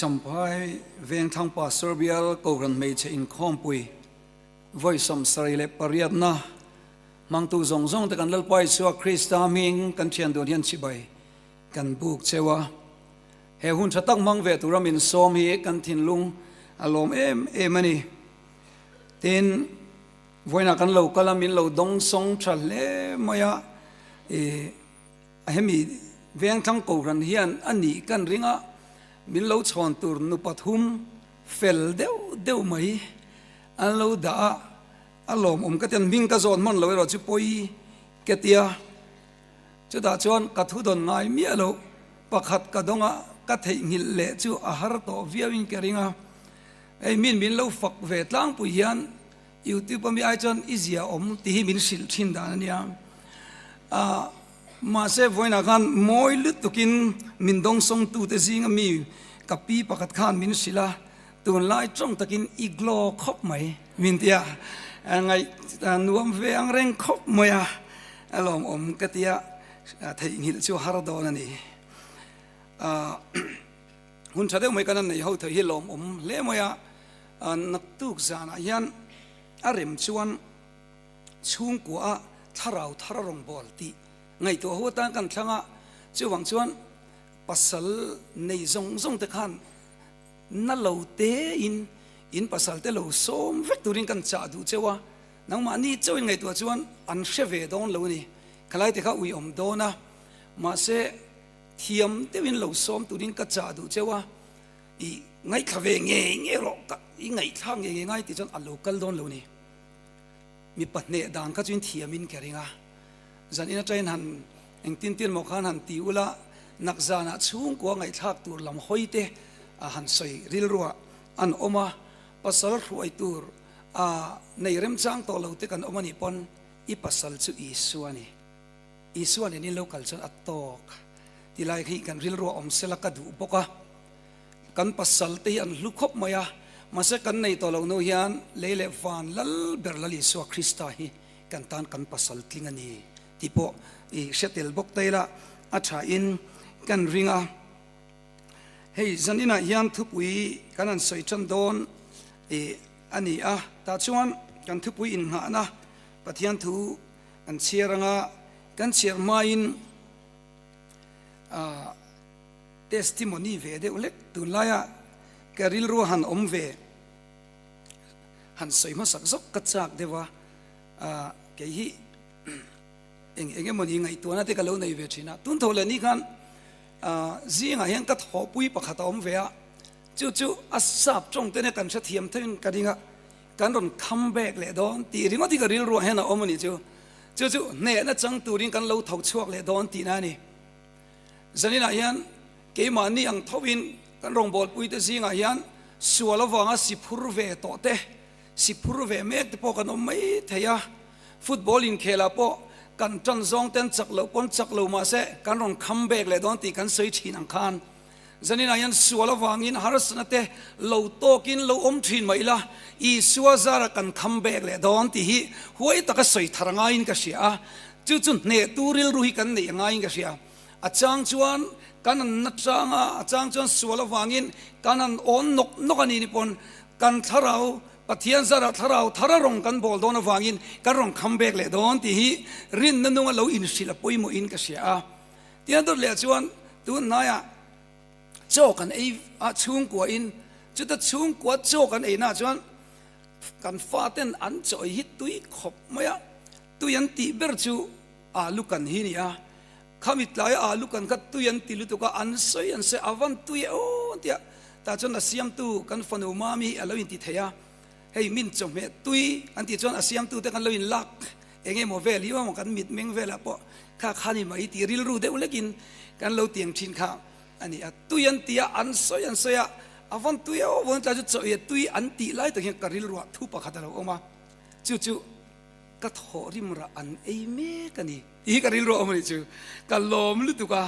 จำพายเวียงทางป่าเซอร์เบียก็รันไม่ใช่อินคอมปุยไว้สมสริเลปริยัตนะมังตูซงซงแต่กันเล่าไปสัวคริสต์ามิงกันเชียนโดนยันชิบายกันบุกเชวะเฮหุ่นชะตักมังเวตุรามินโซมีกันทินลุงอารมณ์เอมันนี่ทินวันนักันเรากลามินเราดงซงทะเลมายาเฮมีเวียงทางกูรันเฮียนอันนี้กันริงะมินเราชอนตูร์นุปัทุมเฟลเดวไหมอันเราด่าอารมณ์ก็จะมิงกระโจนมันเราเราจะปอยเกตียจะด่าชวนกัดทุดนง่ายมีเราปักขัดกระดงะกัดเหงิลเละจูอาหารต่อวิวินเกริงะไอ้มินเราฝักเวทล้างปุยยันอยู่ที่ปั๊มไอจอนอิเซียที่มินสิลชินดานเนี่ยมาเซฟไว้นักันมวยลุตุกินมินดงทรงตูเตซิงมีกับปีปักขันมินสิลาตัวไล่จ้องตะกินอีกลอคบไหมมินเตียไงนวมเวียงเร่งคบไหมอะอารมณ์กติยาไทยหิลชัวฮาร์ดอนันนี่หุ่นชาเดวไม่กันนั่นในเขาเธอหิลมเล่ไหมอะนักตุกจานายันอารมณ์ชวนชุ่มกว่าทาราวทารรงบอลตีไงตัวหัวตั้งกันทั้งอ่ะจะหวังชวนปัสสาวในทรงตะขันนั่นเราเตอินปัสสาวะเตเราสมเวกตัวริงกันจ่าดูเจ้าว่านังมานี่เจ้าไงตัวชวนอันเชฟเวดอนเรานี่ขลายเตะข้าอุยอมโดนะมาเสเทียมเตวินเราสมตัวริงกันจ่าดูเจ้าว่าอีไงข้าเวงเงี้ยหรอกอีไงทางเงี้ยไงที่จนอันโลกัลโดนเรานี่มีปัจเนดังข้าจนเทียมินแค่เรื่องจันอินใจหันเองตินหมอกหันติวละนักจานะช่วงกว่าไงทักตัวลำหอยเตหันใส่ริลรัวอันอมาปัสสาวะรวยตัวในเริ่มจ้างตัวเราเตกันอมานิปนอีปัสสาวะจูอีส่วนนี่เราคัลจนอัตโตกที่ไล่ให้กันริลรัวเสลักดูปกะกันปัสสาวะที่อันลุกขบมายามาเสกันในตัวเราโนยันเลเลฟานลัลเบอร์ลัลิสวาคริสตาฮีกันตานกันปัสสาวะทิ้งนี่ที่พอเชติลบกเตละอาชาอินกันริงะเฮ้ยจันนี่นะยันทุบวีกันนั่นใส่จันโดนอันนี้ตาชวนกันทุบวีอินหานะปะเทียนทูกันเชียร์งะกันเชียร์มาอินเทสติโมนีเวเดอุเล็กตุลายะกริลรัวหันเวหันใส่มาสักซกกัจจากเดวะเกี่ยเองมันยังไงตัวนั้นที่กันเราในเวทีนะตุนโทเลนี่กันจีงยังกัดหอปุยปะขัดเวะจู่อาสาบจงเตนกันเสถียรเท่ากันดิงะกันรอนคัมแบ็กเลยดอนตีริงว่าที่กันริลรัวเห็นนะมันนี่จู่เนี่ยนะจังตัวริงกันเราเท่าชัวเลยดอนตีนั่นนี่จันนี่นะยันเกี่ยมันนี่ยังทวินกันรองบอลปุยแต่จีงยันสัวละวังสิพูร์เวโตเตสิพูร์เวเมกที่พอกันไม่เทียฟุตบอลอินเคลาปกันจันทร์ซองเต้นจักเหลาปนจักเหลามาเสกันรองคัมแบกเลยดอนตีกันสวยชีนังคานจันนี่นายันสัวละวางินฮาร์สนัตเตเหลาโตกินเหลาทินไม่ละอีสัวซาระกันคัมแบกเลยดอนตีฮีหวยตะก็สวยทารง่ายก็เสียจู่เนตูริลรุยกันเนี่ยง่ายก็เสียอาจารย์ชวนกันนัดจางอาจารย์ชวนสัวละวางินกันอ่อนนกอันนี้นิปนกันทาราปะเทียนสระทารรงกันบอลโดนฟังอินกันรองคัมแบกเลยโดนที่ฮีรินนั่นนุ่งเราอินสิละปุยโมอินก็เสียที่นั่นตัวเลี้ยชวนตัวนายโจกันไอ้ช่วงกว่าอินจุดช่วงกว่าโจกันไอ้น่าชวนกันฟาเต้นอันจ่อยฮิตตุยขบมายตุยันตีเบอร์จูลูกันฮีนี่ข้ามิตรลายลูกันกัดตุยันตีลุตุกอันสวยอันเสอวันตุยโอ้เดียแต่จนอาเซียมตุกันฟันอุมามีเราอินติเทียเฮ้ยมินจงเมตุยอันที่จวนอาเซียมตุแต่กันเราอินลักเองไงโมเวลีว่ามันกันมิดเมงเวลาปะข้าขานี่มาอีตีริลรูเดอุเล็กินกันเราเตียงชินข้าอันนี้ตุยันตีอันสวยอาวันตุยโอ้วันจะจุดสวยตุยอันตีไล่ตัวเห็นกันริลรัวทุบปะขัดเราออกมาจู่กัดหอริมระอันเอเมกันนี่อีกันริลรัวมันจู่กันลมลุตุกะ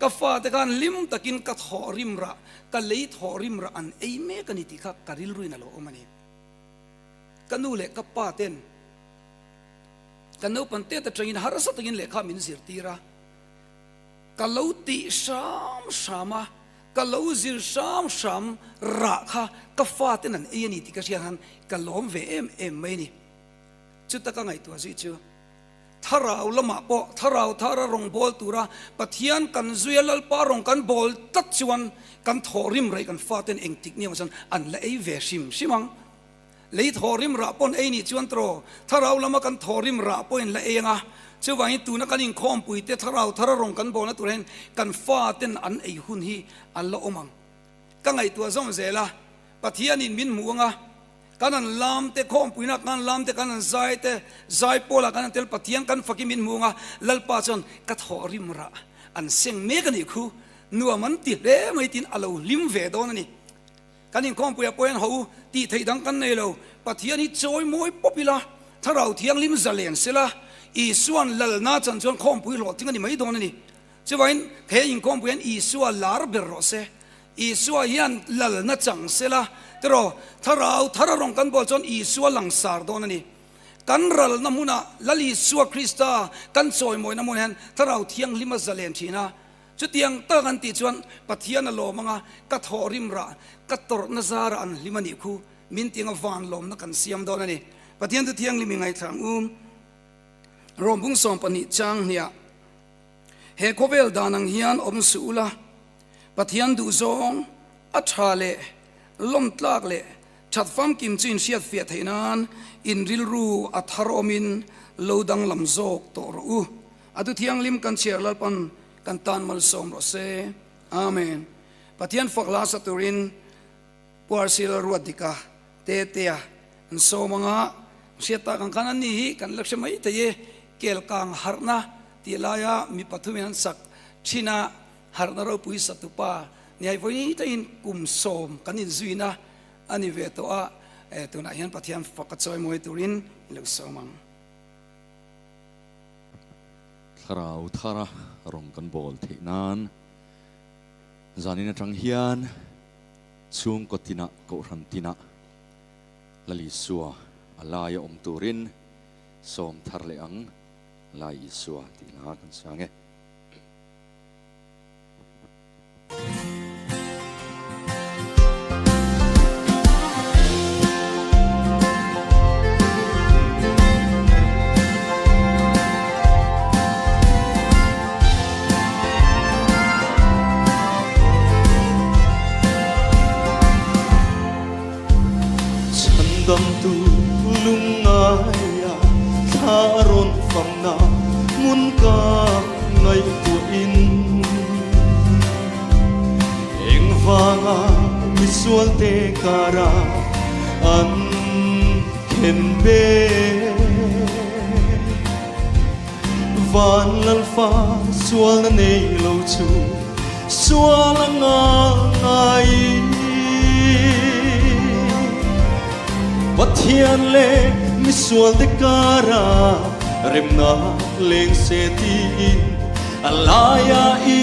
กัฟาแต่กันลิมตะกินกัดหอริมระกันเลยหอริมระอันเอเมกันนี่ที่ข้ากันริลรุยนั่นเราออกมานี่กันดูเล็กกับป้าเต้นกันดูปันเต้แต่จังอินฮาร์สตังอินเล็กข้ามินสิร์ตีระกันเลาตีสามมา ka lo zir sam sam ra kha ka fa ten an e ni ti ka sian han ka lom ve em mai ni chu ta ka ngai tu zi chu tharau lama po tharau thara rong bol tura pathian kan zuelal pa rong kan bol tat chuan kan thorim rei kan fa ten eng tik ni ma san an la ei ve sim simang lei thorim ra pon ei ni chuan tro tharau lama kan thorim ra po in la enga chu wai tu na kan in khom pui te tharau thara rong kan bol na turen kan fa ten an ei hun hi an la omang ka ngai tu zong zela pathian in min muanga kanan lam te khom puina kan lam te kanan zai pola kanan tel pathian kan fakimin muanga lalpa chon ka thorim ra an seng me kan ni khu nuwa man ti le mai tin alo lim ve don ani kanin khom puya poen ho ti thei dang kan nei lo pathian hi choi moi popila tharau thiang lim zalen sela i suan lal na chan chon khom pui lo ting ani mai don ani chuwain khe in khom puan i suwa lar ber ro se i suwa hian lal na chang sela tero tharau thararong kan bol chon i suwa langsar don ani kan ral na muna lali suwa krista kan choi moi na mun han tharau thiang lima zalen thina chu tiang ta kan ti chuan pathian lo manga ka thorim ra ka tor na zara an limani khu min tinga van lom na kan siam don ani pathian tu thiang limi ngai thang rombung som pani chang nia he kovel danang hian om suula pathian du zong athale lom tlak le chat fam kim chin siat fiat theinan in rilru atharomin lodang lamzok toru adu thiang lim kan cher lalpan kan tan mal som ro se amen pathian fakla saturin puarsil ruadika te tea an so manga siata kan kanan ni kan lakshmai te ye kel kang harna tilaya mi pathumian sak china harna ro pui satupa niai voi ta in kum som kanin zuina ani ve to a tuna hian pathian fakachoi moi turin lo somang tharau thara rong kan bol theinan zanina tang hian chung ko tina ko ran tina lali suwa alaya om turin som thar le ang lai suwa tina kan sange dam tu lungaya tharon famna mun ka ngai tu in eng vanga visual te kara an ken be van lal fa sual na nei lo chu sual nga ngai pathian le misual de kara remna leng se tin alaya i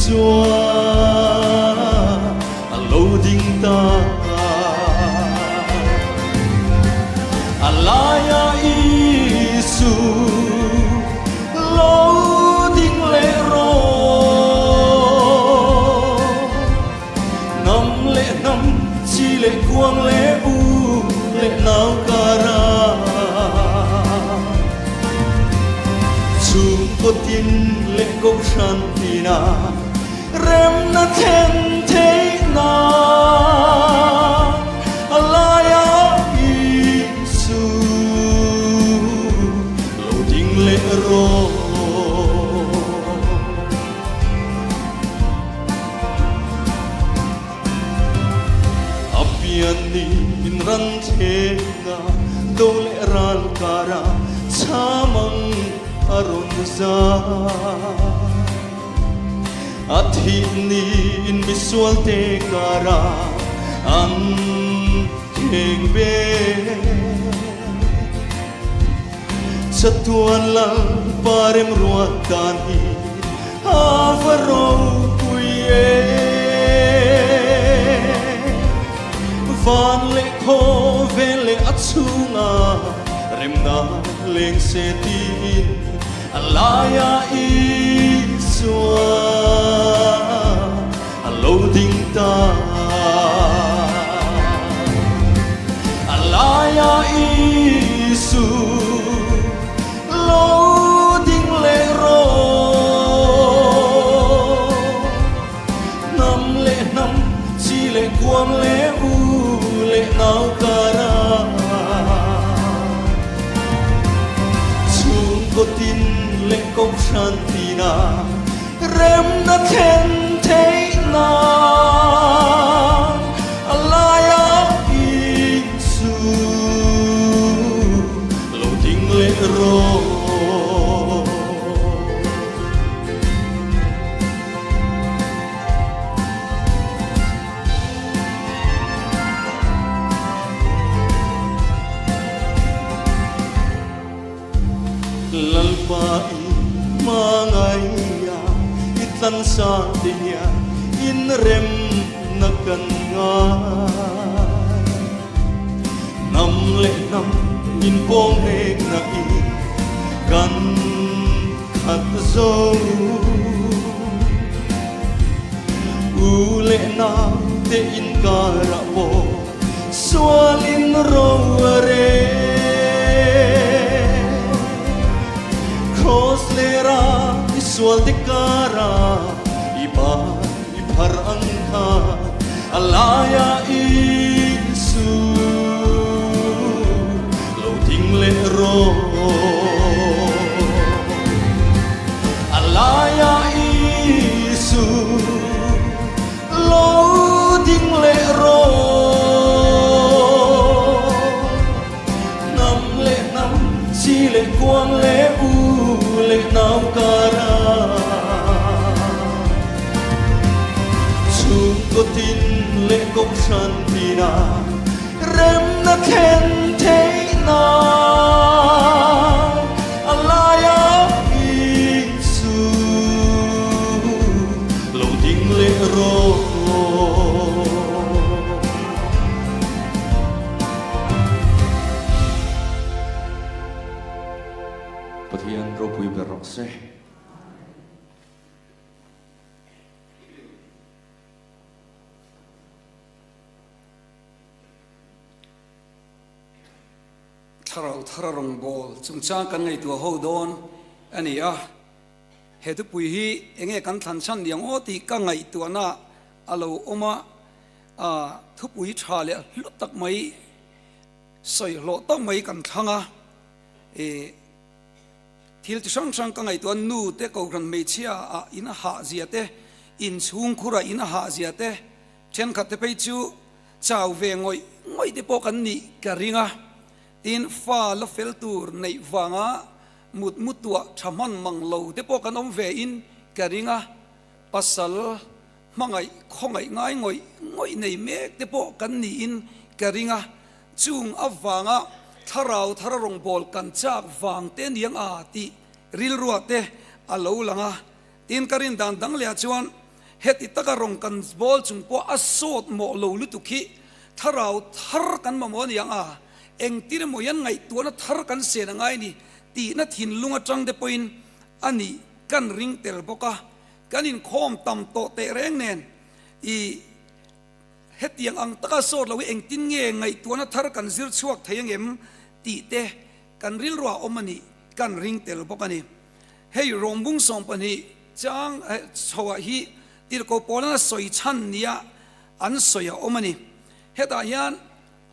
suwa loading ta alaya i su loading le ro nam chi le kuang le u le nau kara chung ko tin le ko shan tina rem na then te na alaya isu loading le ro apian ni ran thena dole ral kara chamang aron za athi ni in visual te kara an theng be chatuan lal parem ruat tan hi avaro kuye van le kho vele achunga remna leng se tin alaya iswa na then thế na alaya Giêsu lâu tình lệ rồi lalpai mangaya itlan sa dinya in rem na kan nga nam le nam in bong hek na i kan khat zo u le na te in kara bo swalin ro re cross lera isual de cara iba ipar angka alaya Giêsu lâu ting le ro alaya Giêsu lâu ting le ro nam le nam chi le quang le u le nam cara chung có tin lệ công san tina rem na then thế na alaya Giêsu lâu tình lệ ro Pathian ro pui berok se thara rong bol chung chang kan ngai tua ho don ani a he tu pui hi enge kan than chan liang o ti ka ngai tua na alo oma a thu pui tha le lu tak mai soi lo tak mai kan thanga e thil ti sang sang ka ngai tua nu te ko ran me chia a in ha zia te in chung khura in ha zia te chen khat te pe chu chau ve ngoi te po kan ni ka ringa tin fa la fel tur nei wanga mut tua thaman manglo te po kan om ve in karinga pasal mangai khongai ngai ngoi nei mek te po kan ni in karinga chung awanga thararong bol kan chak wang te niang a ti ril ruwa te alo langa tin karin dan dang le chuan heti takarong kan bol chung po asot mo lo lu tu khi tharau thar kan ma mo niang a eng tir mo yan ngai tu na thar kan se na ngai ni ti na thin lunga tang de point ani kan ring tel boka kanin khom tam to te reng nen i hetiang ang taka so lo eng tin nge ngai tu na thar kan zir chuak thayang em ti te kan ril ro omani kan ring tel boka ni hei rombung som pani chang chawa hi tir ko pola soi chan nia an soya omani heta yan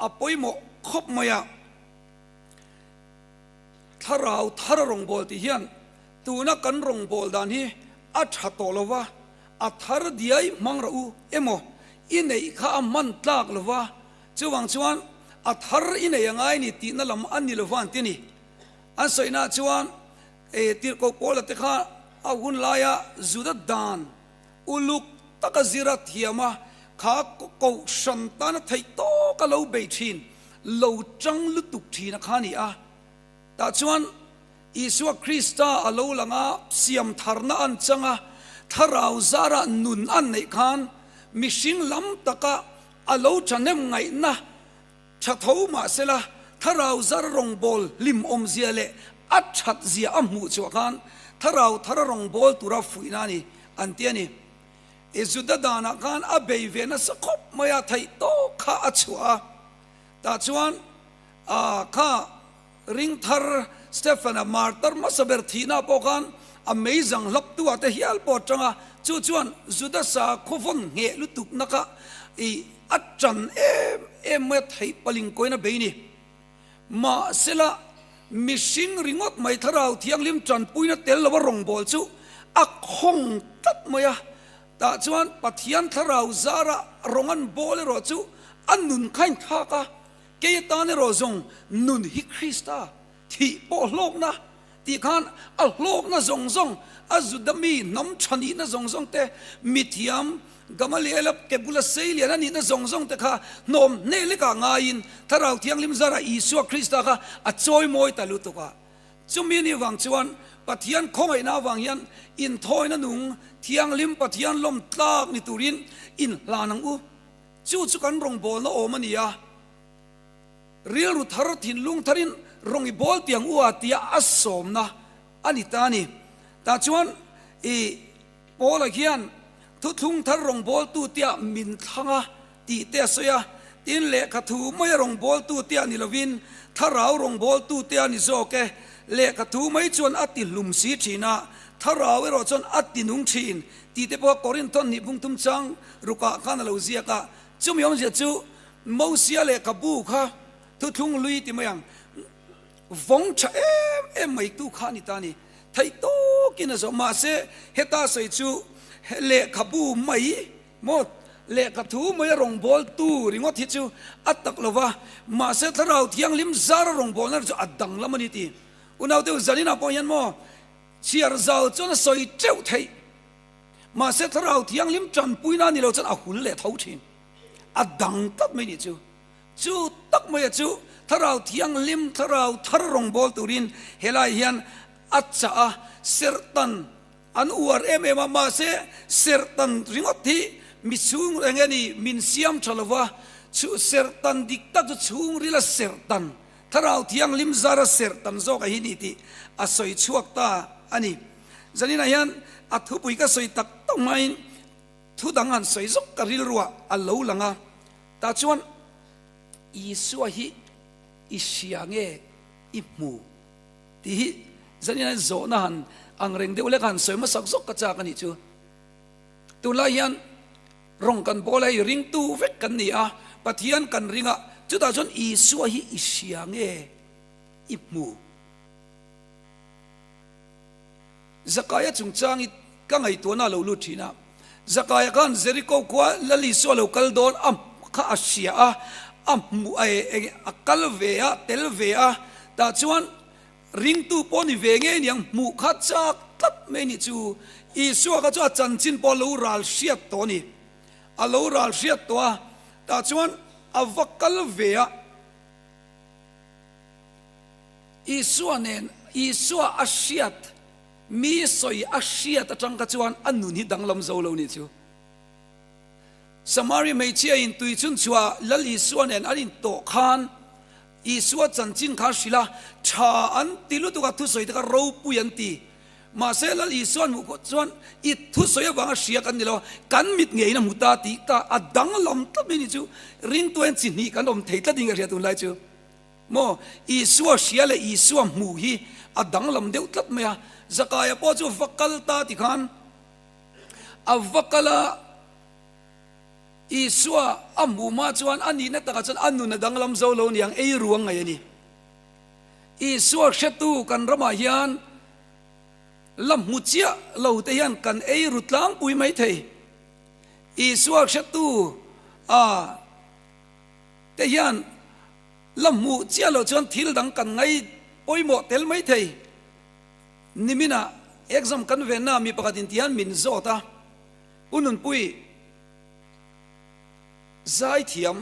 apoi mo khop maya thararong bol ti hian tuna kan rong bol dan hi a tha to lova a thar diai mangra u emo inei kha man tlak lova chuwang chuan a thar inei angai ni ti na lam an ni lowan ti ni an soina chuan e tir ko pol te kha a hun laya zuda dan uluk takazira thiama kha ko shantan thai to ka lo be thin lo chang lu tuk thi na khani a ta chuan Isua Krista alo langa siam tharna an changa tharau zara nun an nei khan mishing lam taka alo chanem ngai na thatho ma sela tharau zara rong bol lim om zia le achat zia amu chu khan tharau thararong bol tura fuina ni antiani ezuda dana khan abei ve na sakhop maya thai to kha achua ta chuan a kha ring thar Stephen Martyr masaber thina pokan amazing lap tu ate hial po changa chu chuan Judasa khofon nge lutuk naka I achan em me thai paling koina beini ma sela mishing ringot mai tharau thiang lim chan puina tel lawa rong bol chu a khong tat maya ตาจวนปะเทียนทราวซาระรงอันโบเลโรจูอันนุนขันทากะเกยตาเนโรซงนุนฮิคริสตาที่โปโลกนะที่ขันอัลโลกนะซงอาจุดมีน้ำชนิดนะซงเตมิทิยมกำมะเลลับเก็บุลเซเลียนั่นนี่นะซงเตค่ะนมเนลิกางายินทราวเทียงลิมซาระอิสุคริสตาค่ะอัจฉริมอยตะลุตุกะจุมีนี่วังจวนปะเทียนคงไอ้นาวังยันอินทอยนันุงเทียงลิมปะเทียนลมตากนิตุรินอินลานังอูจู่กันรงบอลนะโอมันนี่อะเรียลรุทารทินลุงทารินรงอีบอลเตียงอูอาตียอัสสมนะอันนี้ตานี่ตาจวนอีบอลเขียนทุกทารรงบอลตูเตียมินทังะตีเตะเสียตินเละขัดถูไม่รงบอลตูเตียนิลวินทาราวรงบอลตูเตียนิโซเกเละขัดถูไม่จวนอัติลุมสีชีนาทาราวรอจวนอัตินุงชีนตีเตปกอรินทอนนิบุงทุมจังรุกะขันเลวเซียกะจุมยองเจจูมูเซียเละขับบูค่ะทุกลุยติมายังวงชะเอ็มไม่ตู้ขานิตานี่ไทยโตกินนะสมาเสเฮตาใส่จูเละขับบูไม่หมดเละขับถูไม่รงบอลตู้ริงว่าที่จูอัตตักลวะมาเสทเราเทียงลิมซาร์รงบอลนั่นจะอัดดังละมันนี่ตีอุณเอาเดียวจันนี่นะพอยันโมเชียร์เจ้าจนสอยเจ้าไทยมาเสทเราเทียงลิมจันปุยนานี่เราจะเอาหุ่นเละเท่าทีอัดดังตักไม่นี่จูตักไม่จูถ้าเราเทียงลิมถ้าเราทารรงบอลตุรินเฮลายยันอัจฉาเสรตันอันอวดมาเสเสรตันริงอที่มิสูงเรื่องนี้มินเซียมชลวะชูเสรตันดิกตักชูงริลเสรตันถ้าเราเทียงลิมซาระเสรตันโซกะฮินิติอาศัยชวกตาอันนี้จะนี่นะยันอัฐปุยก็สวยตักต้องไม่ทุดังอันสวยซกกะริลรัวอัลลูลังอ่ะตาชวนอีสัวฮิอิเชียงเออิมูที่จะนี่นะโซนันอังเร่งเดียวเล็กหันสวยมาสักซกกระจากกันนี่จูตุลายันรงกันโบเลยริงตูเวกกันนี่อ่ะปะเทียนกันริงอ่ะจุดตาจนอีสัวฮิอิเชียงเออิมูจักรยานจุงจางก็ไงตัวน่าเราลุทีนะจักรยานเจริโกกว่าลลิสัวเราคัลโดนข้าอาเซียมูคัลเวียเทลเวียแต่ชวนริงตูปนิเวงเงียงมูขัดจากตัดเมนิจูอีสัวก็จะจันจินปอลูรัลเชียตัวนี้ลูรัลเชียตัวแต่ชวนวักคัลเวียอีสัวเนนอีสัวอาเซียมีสอยอาเซียตจังกัจวันอันนุนิดังลำโซโลนี่จูสมารีไม่เชื่ออินตุยชุนชัวลลิสวนเอ็นอันอินโตขานอีสวจันจินข้าศิลาชาอันติลุตุกัทุสอยตะการรูปุยันตีมาเซลลิสวนมุขจวนอิทุสอยบังอาเซียกันนี่แล้วกันมิดเงยนะมุตาติตาอัดดังลำตับนี่จูริงตัวเอ็นจินนี่กันอมเทตัดดิ่งกันเรียตุนไลจูโมอีสวเสียเลยอีสวมูฮีอัดดังลำเดียวตับเมียจักรยานพอจูฟักกัลตาติขันฟักกัลอีสัวอัมบูมาจวนอันนี้นัตตะกันจนอันนู้นดังลำโซโลนี่ยังเอรวงไงนี่อีสัวเชตูกันรมายันลำมุจียเราเตียนกันเอรุตลังปุยไม่เทอีสัวเชตูเตียนลำมุจียเราจวนทิลดังกันไงปุยหมดเทลไม่เทนี่มินะเอ็กซัมกันเวน่ามีประกาศที่อันมินโซตาอุนุนปุยใจเทียม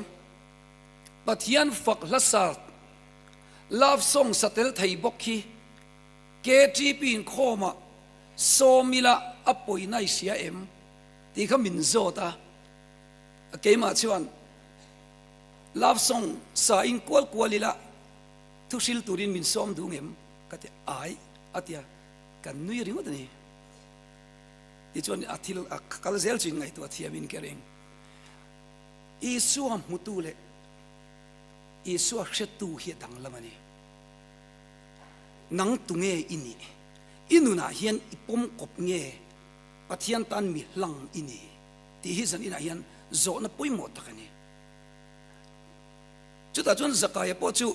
ปะเทียนฝักละสาดลาฟส่งสเตลไทยบกคีเกจีปีนโคมาโซมิละอปุยไนเสียเอ็มที่เขามินโซตาเกมาชวนลาฟส่งสาอินกวลกวลิละทุกสิลตูรินมินซอมดูเอ็มก็จะไออาทิยากันนุยริงวะนี่ที่ชวนอาทิลกัลเซลจิงไงตัวเทียมินเกรงอีสัวมุตุเลอีสัวเชตูเฮียดังละมันนี่นังตุงเงอินี่อินุนาเฮียนอิปมกบเงปะเทียนตันมีหลังอินี่ที่ฮิสันอินาเฮียนโจนปุยหมดตะกันนี่จุดตาจวนสกายพอจู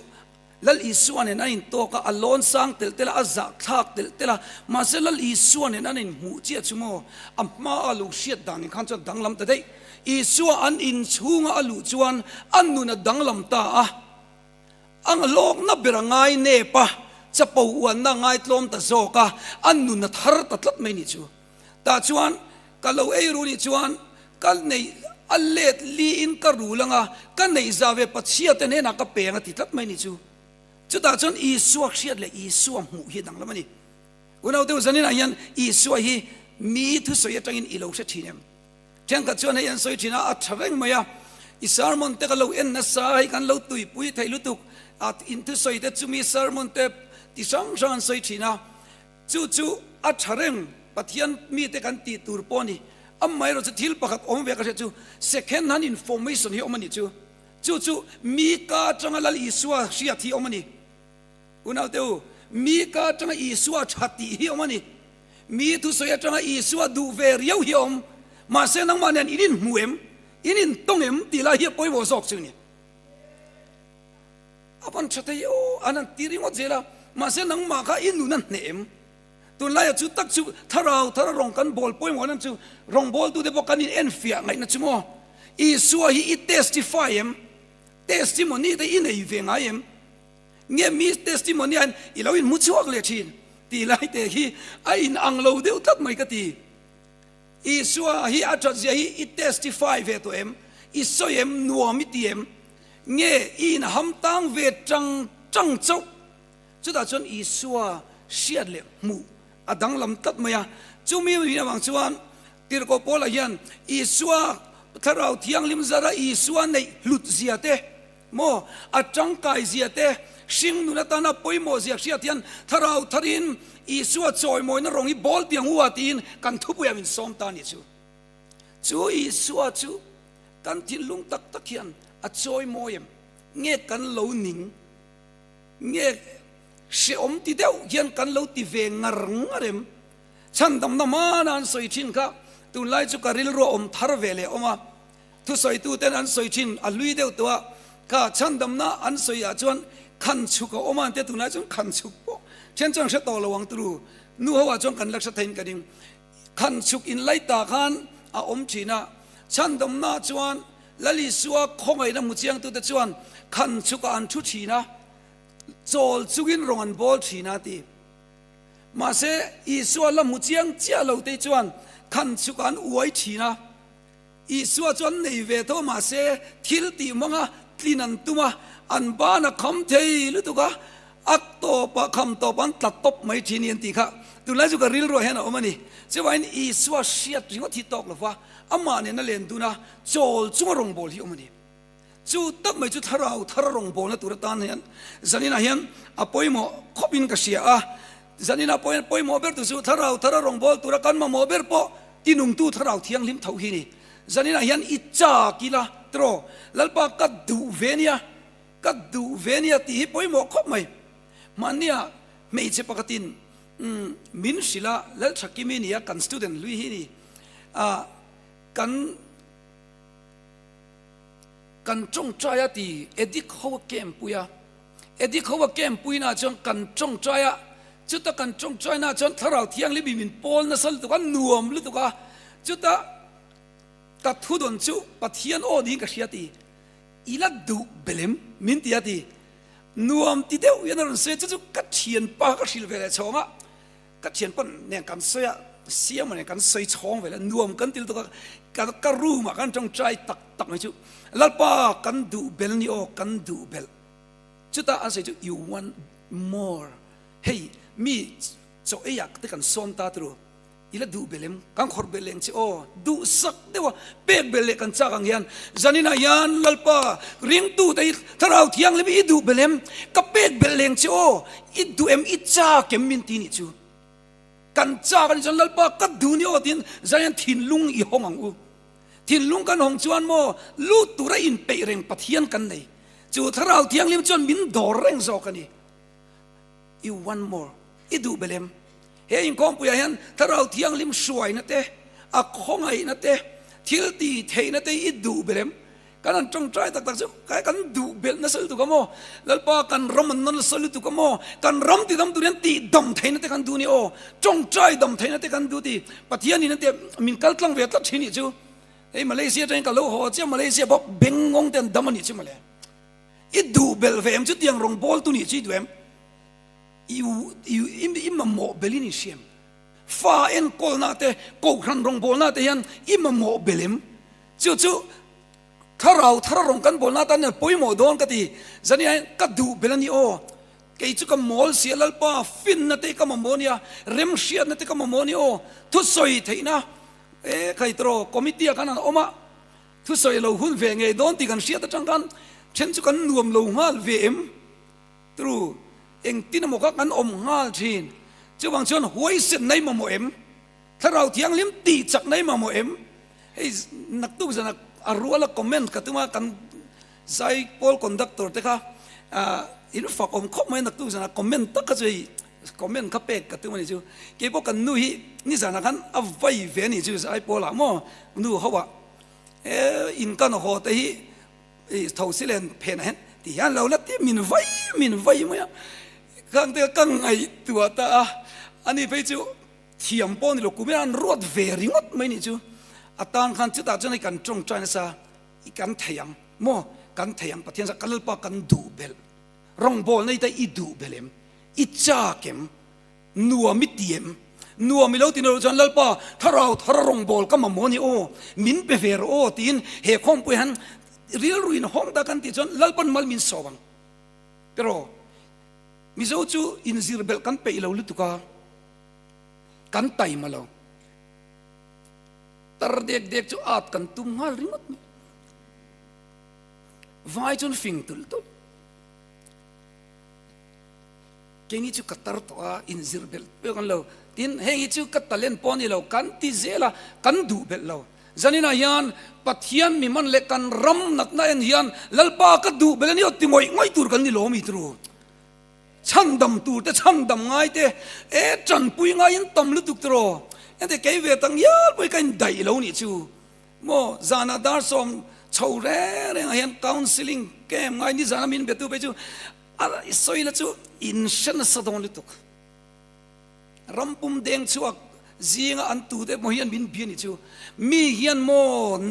lal isuan en anin to ka alon sang tel tela azak thak tel tela ma se lal isuan en anin mu chia chumo amma alu shiat dan khan cha danglam ta dei isua an in chunga alu chuan an nu na danglam ta a ang lok na berangai ne pa chapo wan na ngai tlom ta zoka an nu na thar tatlat mai ni chu ta chuan kalo ei ru ni chuan kal nei allet li in ka rulanga kan nei zawe pachia te ne na ka penga ti tlat mai ni chu chu ta chon isuak shiat le isuam mu hi dang lamani unau te zanin ayan isua hi mi thu soya tangin ilo se thinem chang ka chon ayan soi thina a thaveng maya isarmon te ka lo en na sai kan lo tui pui thai lutuk at in thu soi te chumi sermon te ti sang sang soi thina chu chu a thareng pathian mi te kan ti tur poni ammai ro thil pakhat om ve ka chu second hand information hi omani chu chu mi ka changa lal isua sia thi omani unau teu mi ka changa isua thati hi omani mi thu soya changa isua du ve riau hi om ma se nang manen inin muem inin tongem ti la hi poi wo sok chu ni apan chate yo anan tiringo jela ma se nang ma ka inu nan nem tun lai chu tak chu tharau rong kan bol poi mo nan chu rong bol tu de bokan in enfia ngai na chumo isua hi it testify em testimony te in ei ve ngai em nge mi testimony an ilawin mu chuak le thin ti lai te hi a in ang lo deu tak mai ka ti isua hi atha je hi it testify ve to em iso em nuam ti em nge in ham tang ve chang chau chu da chon isua siat le mu adang lam tat maya chumi mi wang chuan tir ko pola hian isua tharau thiang lim zara isua nei lut ziate mo atang kai ziate sing nu na tana poimo zia sia thian tharau tharin isua choi moi na rongi bol tiang huwa tin kan thupu yamin som ta ni chu isua chu kan tin lung tak tak hian a choi moyem nge kan lo ning nge se om ti deu hian kan lo ti ve ngar ngarem chan dam na man an soi thin ka tu lai chu karil ro om thar vele oma tu soi tu ten an soi thin a lui deu to ka chan dam na an soi a chuan khan chu ko oman te tu na chun khan chu po chen chang se to lo wang tru nu hawa chong kan lak sa thein ka ding khan chuk in lai ta khan a om china chan dam na chuan lali suwa khongai na mu chiang tu te chuan khan chu ka an thu thina chol chugin rongan bol thina ti ma se isua la mu chiang chia lo te chuan khan chu kan uai thina isua chuan nei ve to ma se thil ti manga tlinan tuma an ba na kham thei lu tu ka ak to pa kham to ban tlat top mai thinian ti kha tu la chu ka ril ro hen omani chewain isua siat ringo thi tok lova ama ne na len tu na chol chung rong bol hi omani chu tak mai chu thararong bol na tur tan hian zanina hian apoimo khopin ka sia a zanina poimo ber tu chu thararong bol tur kan ma mo ber po tinung tu tharau thiang lim thau hi ni zanina hian icha kila tro lalpa ka du venia ti hi poimo khop mai mania mei che pakatin min sila lal thakimi ni ya kan student lui hi ni a kan chong chaya ti edik hawa kem puya na chong kan chong chaya chuta kan chong chaya na chon tharau thiang li bimin pol na sal tu kan nuam lu tu ka chuta ta thudon chu pathian o ding ka hriati ila du belem min ti ati nuam ti deu yanar se chu ka thian pa ka hil vele chonga ka thian pan ne kan soya siam ne kan soi chong vele nuam kan til tu ka ru ma kan chong chai tak mai chu lalpa kan du bel ni o kan du bel chuta an se chu you want more hey mi so eyak te kan som ta tru ila du belem kan khor beleng che o du sak dewa pek bele kan cha kang hian zanina yan lalpa ring tu dai tharau thiang le bi du belem ka pek beleng che o I du em I cha kem min ti ni chu kan cha kan jan lalpa ka du ni o tin zayan thin lung I homang u thin lung kan hong chuan mo lu tu ra in pe reng pathian kan nei chu tharau thiang lim chuan min dor reng zo kan ni you want more I du belem he in kom puya hian tharau thiang lim suai na te a khongai na te thil ti thei na te I du belem กันจงใจตักจุกันดูเบลนั่นสุดทุกข์โมแล้วป้ากันรำมันนั่นสุดทุกข์โมกันรำที่ดำตัวนี้ตีดำไทยนั่นแต่กันดูนี่โอจงใจดำไทยนั่นแต่กันดูที่ปัทยานี่นั่นแต่มินกัลตั้งเวทัดที่นี่จูไอ้มาเลเซียเองก็โลหะเจ้ามาเลเซียบอกเบงงงแต่ดำมันนี่ใช่ไหมเลยอีดูเบลเวมจุดยังรองบอลตัวนี้จีดูเอ็มอิมมาโมเบลินิเชียมฟ้าเอ็นโกลนาเตโกครันรองบอลนาเตยันอิมมาโมเบลิมจู่ถ้าเรารองกันบอลนาตันเนี่ยป่วยโมโดนกันทีจะนี่ก็ดูเบลนี่โอเกี่ยจุกมอลเสียแล้วป้าฟินนาเตก็มาโมเนียเรมเชียนาเตก็มาโมนี่โอทุสอยเทนะใครตรอคอมมิตี้กันนั่นออกมาทุสอยเราหุ่นเวงไงโดนตีกันเสียแต่จังกันเช่นจุกันนวมเรางาลเวมตรูเองที่นโมกักันอมงาลทีนจะบางชนหวยเส้นในมาโมเอ็มถ้าเราเที่ยงลิ้มตีจากในมาโมเอ็มไอ้นักตู้จะนักอารัวละคอมเมนต์กันตัวมากันใจพอลคอนดักเตอร์เถอะค่ะอินฟักอมคบไม่นักตู้จะนักคอมเมนต์ตักก็จะคอมเมนต์ขับเป็กกันตัวนี้จู่เกี่ยวกับกันนู่นนี่จะนักกันเอาไว้เวนี่จู่ใจพอละมั่วนู่นเขาว่าอินกันหัวแต่ที่ทาวซิเลนเพนเห็นที่ยันเราละที่มินไว้มั้ยกังเตกังไอตัวตาอันนี้ไปจู่เทียมปนนี่ลูกกูไม่อันรวดเวริงดไม่นี่จู่อาตานขันจุดอาจจะในการจงใจนะซะอีกันเทียงมั่วกันเทียงปะเทียนสักกันลปากันดูเบลรองบอลในแต่อีดูเบลมอีจ้าเข็มนัวมิดเดียมนัวมิเลวตินเราจันลปาถ้าเรารองบอลก็มาโมนี่โอมินเปเฟรโอตินเฮคงปุยหันเรียลรุยนห้องตากันติจันลปันมัลมินสวังแต่รอมิเจ้าจูอินซิรเบลกันไปอีเลวลุตุกากันไตมาแล้วตระเด็กจูอาดกันตุ้มหาลิงดมีวายจนฟิงตุลเก่งจูกัตตาร์ตัวอินซิรเบลเพื่อกันเราทินเฮงจูกัตตาเลนปอนี่เรากันติเซล่ากันดูเบลเราจันนี่นายันปัทยันมีมันเล็กกันรำนักนายันลลปากัดดูเบลนี่อติมวยง่ายตูร์กันนี่โลมีตรูช่างดำตูร์แต่ช่างดำง่ายเตจันปุยง่ายันตำลุตุกตรอยันแต่แกเวตังยาปุยกันได้แล้วนี่จูโมจานาดาร์สอมชาวเร่เรื่องยันคาวน์ซิลิงแกมง่ายนี่จานามินเบตุไปจูอะไรสวยละจูอินชันสะดอนลุตุกรำปุ่มแดงชัวจีงอันตูเดโมฮิอันบินบินนี่จูมีฮิอันโม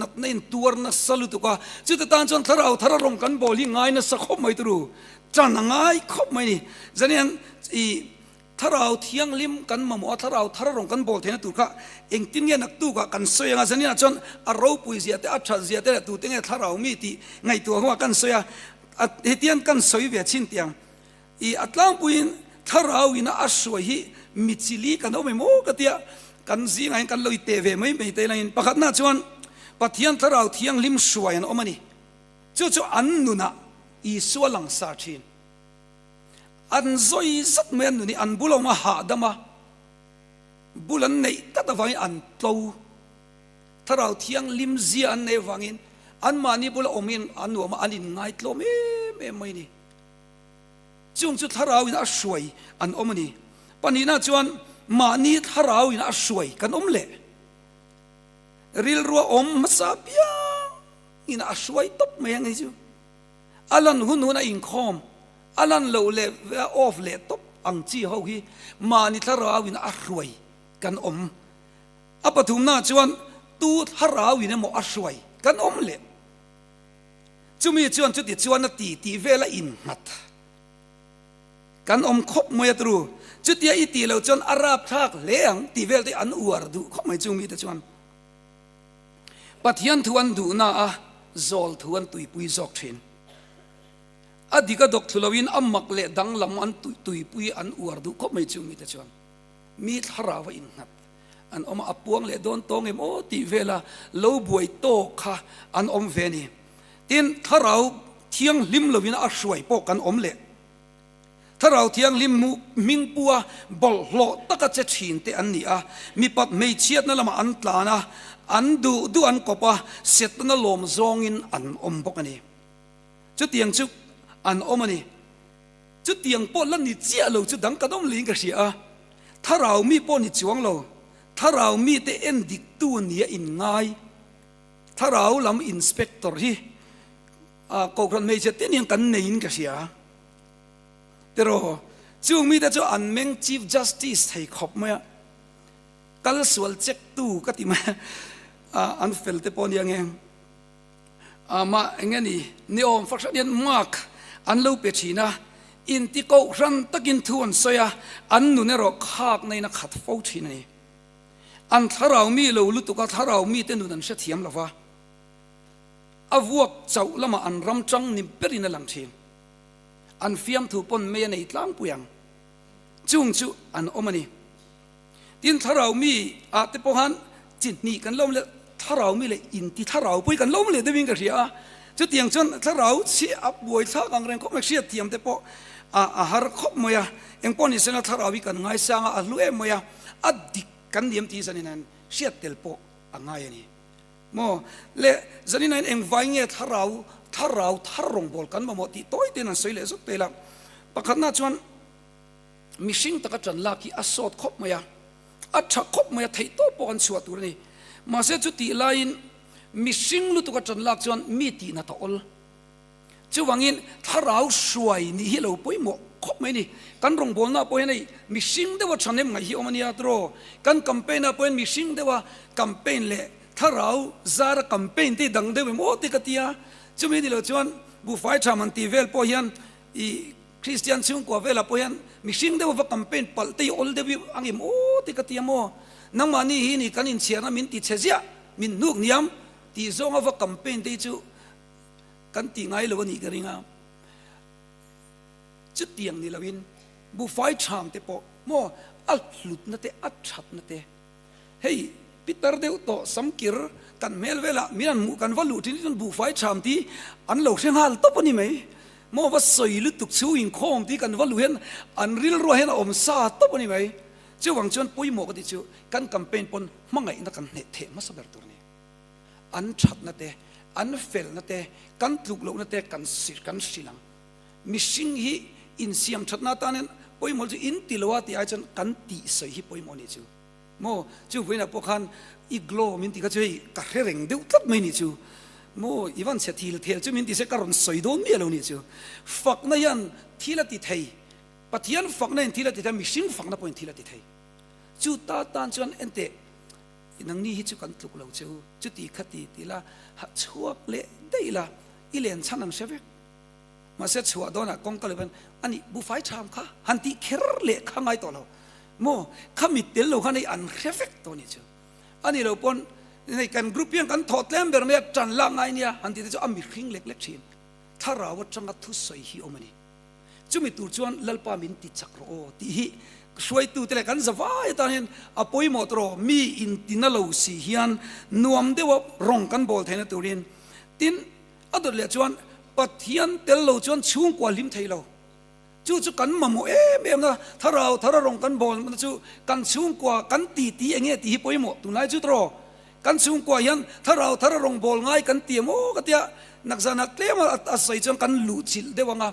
นักในตัวนักสลุตุกะจูแต่ตอนจนทารารงกันบอลิง่ายนะสักขบไม่ตรูจันง่ายขบไม่นี่จันยันอีถ้าเราเที่ยงลิมกันมาหมอถ้าเรารงกันบอลเทนตุกะเองติงเงี้ยนักตูกะกันสวยงาจันยันจนอารมณ์ปุยเสียแต่อัจฉริยะแต่ตูติงเงี้ยถ้าเรามีตีไงตัวหัวกันสวยเฮตียนกันสวยเวียชินเตียงอีอัตลางปุยถ้าเราอินะอัศวยฮิมิจิลีกันเอาไม่โมกเตียกันซีไงกันลอยเตเวไม่เตลัยประคัตน่าชวนปัทยันถ้าเราเที่ยงลิมสวยนะอมันนี่จู่อันนุนะอีสวลังซาชินอันซอยสัตเมนนุนี่อันบุลมาหาดมาบุลันในตัดวังอันโตถ้าเราเที่ยงลิมซีอันในวังอินอันมานี่บุลอมินอันหัวมาอันอินไงโตไม่นี่จุดถ้าเราอินอัศวยอันอมันนี่ปันนี้น่าชวนมานี่ถ้าเราอินอัศวยกันเละริลรัวมาซาเปียอินอัศวยตบไม่ยังไงจูอัลลันหุ่นน่ะอินคอมอัลลันเลวเล่ออฟเล่ตบอังจีเขาฮีมานี่ถ้าเราอินอัศวยกันอัปถุมน่าชวนตูถ้าเราอินมออัศวยกันเละจูมีชวนจุดที่ชวนน่ะตีเวลาอินมัดกันคบมวยตรูจุดที่อีตีเราจนอาราบทักเลี้ยงตีเวลที่อันอวดดูเขาไม่จุมีแต่ชวนปัทยันทวนดูน่าจอลทวนตุยปุยจอกเชนอดีตก็ดกทุลวินอัมมักเละดังลำอันตุยปุยอันอวดดูเขาไม่จุมีแต่ชวนมีทาราวอินนับอันมาอปวงเละโดนตองโอตีเวลาโลบวยโตค่ะอันเวนีตินทาราวเที่ยงลิมลวินอัศวยปกันเละถ้าเราเที่ยงลิมมิงปัวบอลโลตะกัจะชินเตอันนี้มีปัดไม่เชียดนั่นละมาอันตลานะอันดูอันกบเสร็จนั่นลมซองอินอันปกันนี้จุดเตียงจุดอันมันนี้จุดเตียงปนแล้วนี่เจ้าเราจุดดังกระดมลิงกันเสียถ้าเรามีปนนี่จวงเราถ้าเรามีแต่เอ็นดิกตัวนี้อินง่ายถ้าเราลำอินสเปกเตอร์ที่ ก็ครันไม่เช่นที่นี่กันในอินก็เสียแต่รอจู่มีแต่จู่อันเมง Chief Justice ให้ขบมากัลสวลเจ็กตู้ก็ติมาอันเฟลเตปอนยังไงมาอย่างนี้นิอมฟักชันยันมากอันเล่าเปชีนะอินที่เขารันตะกินทวนเสียอันนู้นเนี่ยเราขากในนักขัดฟูชีนี่อันถ้าเรามีเราลุตุกถ้าเรามีเต้นดูนั่นเสียเทียมละวะอาวกเจ้าละมาอันรำจังนิเปรินหลังทีอันเฟียมถูปนเมียในตลางปุยังจุงจูอันอมันนี่ทินถ้าเรามีอาติปหันจิตนี่กันล้มเลยถ้าเรามีเลยอินที่ถ้าเราปุยกันล้มเลยได้วิ่งกันเสียจุดเตียงจนถ้าเราเสียอับบวยท่ากังเรงก็ไม่เสียเทียมแต่พออาหารครบมั้ยเอ็งปอนี่เสนาถ้าเราวิกันง่ายสร้างอาลุเอ็มมั้ยอดีกันเดียมที่สันนินั้นเสียเตลโปง่ายนี่โมเละสันนินั้นเอ็งไว้เงี้ยถ้าเรารงบอลกันมาหมดที่ตัวเต็นันสวยเลยสุดเตละปะขันน่าชวนมิชิงตะกัจันลากีอสอดครบมั้ยอัดชักครบมั้ยไทยโตปอนสวดตัวนี้มาเสียจุดที่ไลน์มิชิงลุตุกัจันลากชวนมีตีนาตอลจู่วังอินถ้าเราสวยนี่ฮิเราไปหมดครบไหมนี่กันรงบอลน่ะไปนี่มิชิงเดว่าฉันเอ็มไงฮิอมันยาตรอกันแคมเปญน่ะไปมิชิงเดว่าแคมเปญเล่ถ้าเราซาร์แคมเปญที่ดังเดว่าหมดที่กติยาจู่ไม่ดีเลยชวนบุฟไฟชามันตีเวลพอยันอีคริสเตียนซึ่งกว่าเวลาพอยันมิชิงเดว่าแคมเปญปัลตีออลเดวิอังอิมโอ้ที่กติยาโมนังมานี่ฮินี่กันอินเชียร์มินติเชียมินนุกนิยมที่ส่งเอาว่าแคมเปญที่จู่กันตีง่ายเลยวันนี้ก็ริงอ่ะจุดเตียงนี่ละวินบุฟไฟชามเตปอโมอัดหลุดนั่นเตอัดชัดนั่นเตเฮ้ยปีเตอร์เดวโตสัมกิรกันเมลเวลามีนันมุกันว่าหลุดที่นี่บุฟไฟชามที่อันเหล่าเชียงฮัลตบนี่ไหมโมว่าสวยลุตุกชิวอิงโคมที่กันว่าหลุดเห็นอันริลรัวเห็นอมซาตบนี่ไหมเจ้าหวังชวนปุยโมกันที่เจ้ากันแคมเปญปนมั่งไงนักกันเนเทมาสเบร์ตัวนี้อันชัดนั่นเตอันเฟลนั่นเตกันถูกโลกนั่นเตกันสิกันสิลังมิชิงฮีอินเสียมชัดนาตานั้นปอยมอลจูอินติลวาติไอจันกันตีใส่ฮีปอยมอนี่จูโมจูเวนับพวกขันอีกโลมินติก็ช่วยกระเร่งเดือดตัดไม่นี่จูโมอีวันเสียทีละเทลจูมินติเสกการุนใส่โดนเมียเรานี่จูฝักนั่นยันทีละติไทยปัทยันฝักนั่นทีละติไทยมิชิงฝักนั่นปอยทีละติไทยจูตาตานจวนเอ็นเตนังนี่ฮิจูกันถูกเราจูจุตีขัดตีละหัดชัวเละได้ละอีเลนชันนังเชฟมาเสียชัวโดนกงก็เลยเป็นอันนี้บุฟไฟชามค่ะฮันตีเคร์เละข้างไงต่อเราโมข้ามิดเตลเราข้างในอันเชฟตัวนี้จูอันนี้เราปนในการกรุ๊ปยังกันถอดเล่มแบบนี้จันล่างไงเนี่ยฮันตีจะอามิคิงเล็กๆชินถ้าเราว่าจังกัดทุสใส่ฮิโอมันนี่จูมีตัวจวนลลปามินติจักรโอตีฮิช่วยตัวแต่ละกันสบายตอนนี้อภัยหมดรอมีอินตินาลูซีฮิอันนวมเดว่าร้องกันบอลเทนตัวเรียนตินอัดเลี้ยจวนปัทยันเตลโลจวนช่วงกว่าลิมไทยเราจู่กันมาโมเอ็มนะถ้าเราร้องกันบอลมันจู่กันช่วงกว่ากันตีอย่างเงี้ยตีฮิปอยหมดตัวไหนจู่ตรอกันช่วงกว่ายันถ้าเราร้องบอลง่ายกันตีโมก็เตียนักษานักเลี้ยมาอาศัยจนกันหลุดชิลเดวังอ่ะ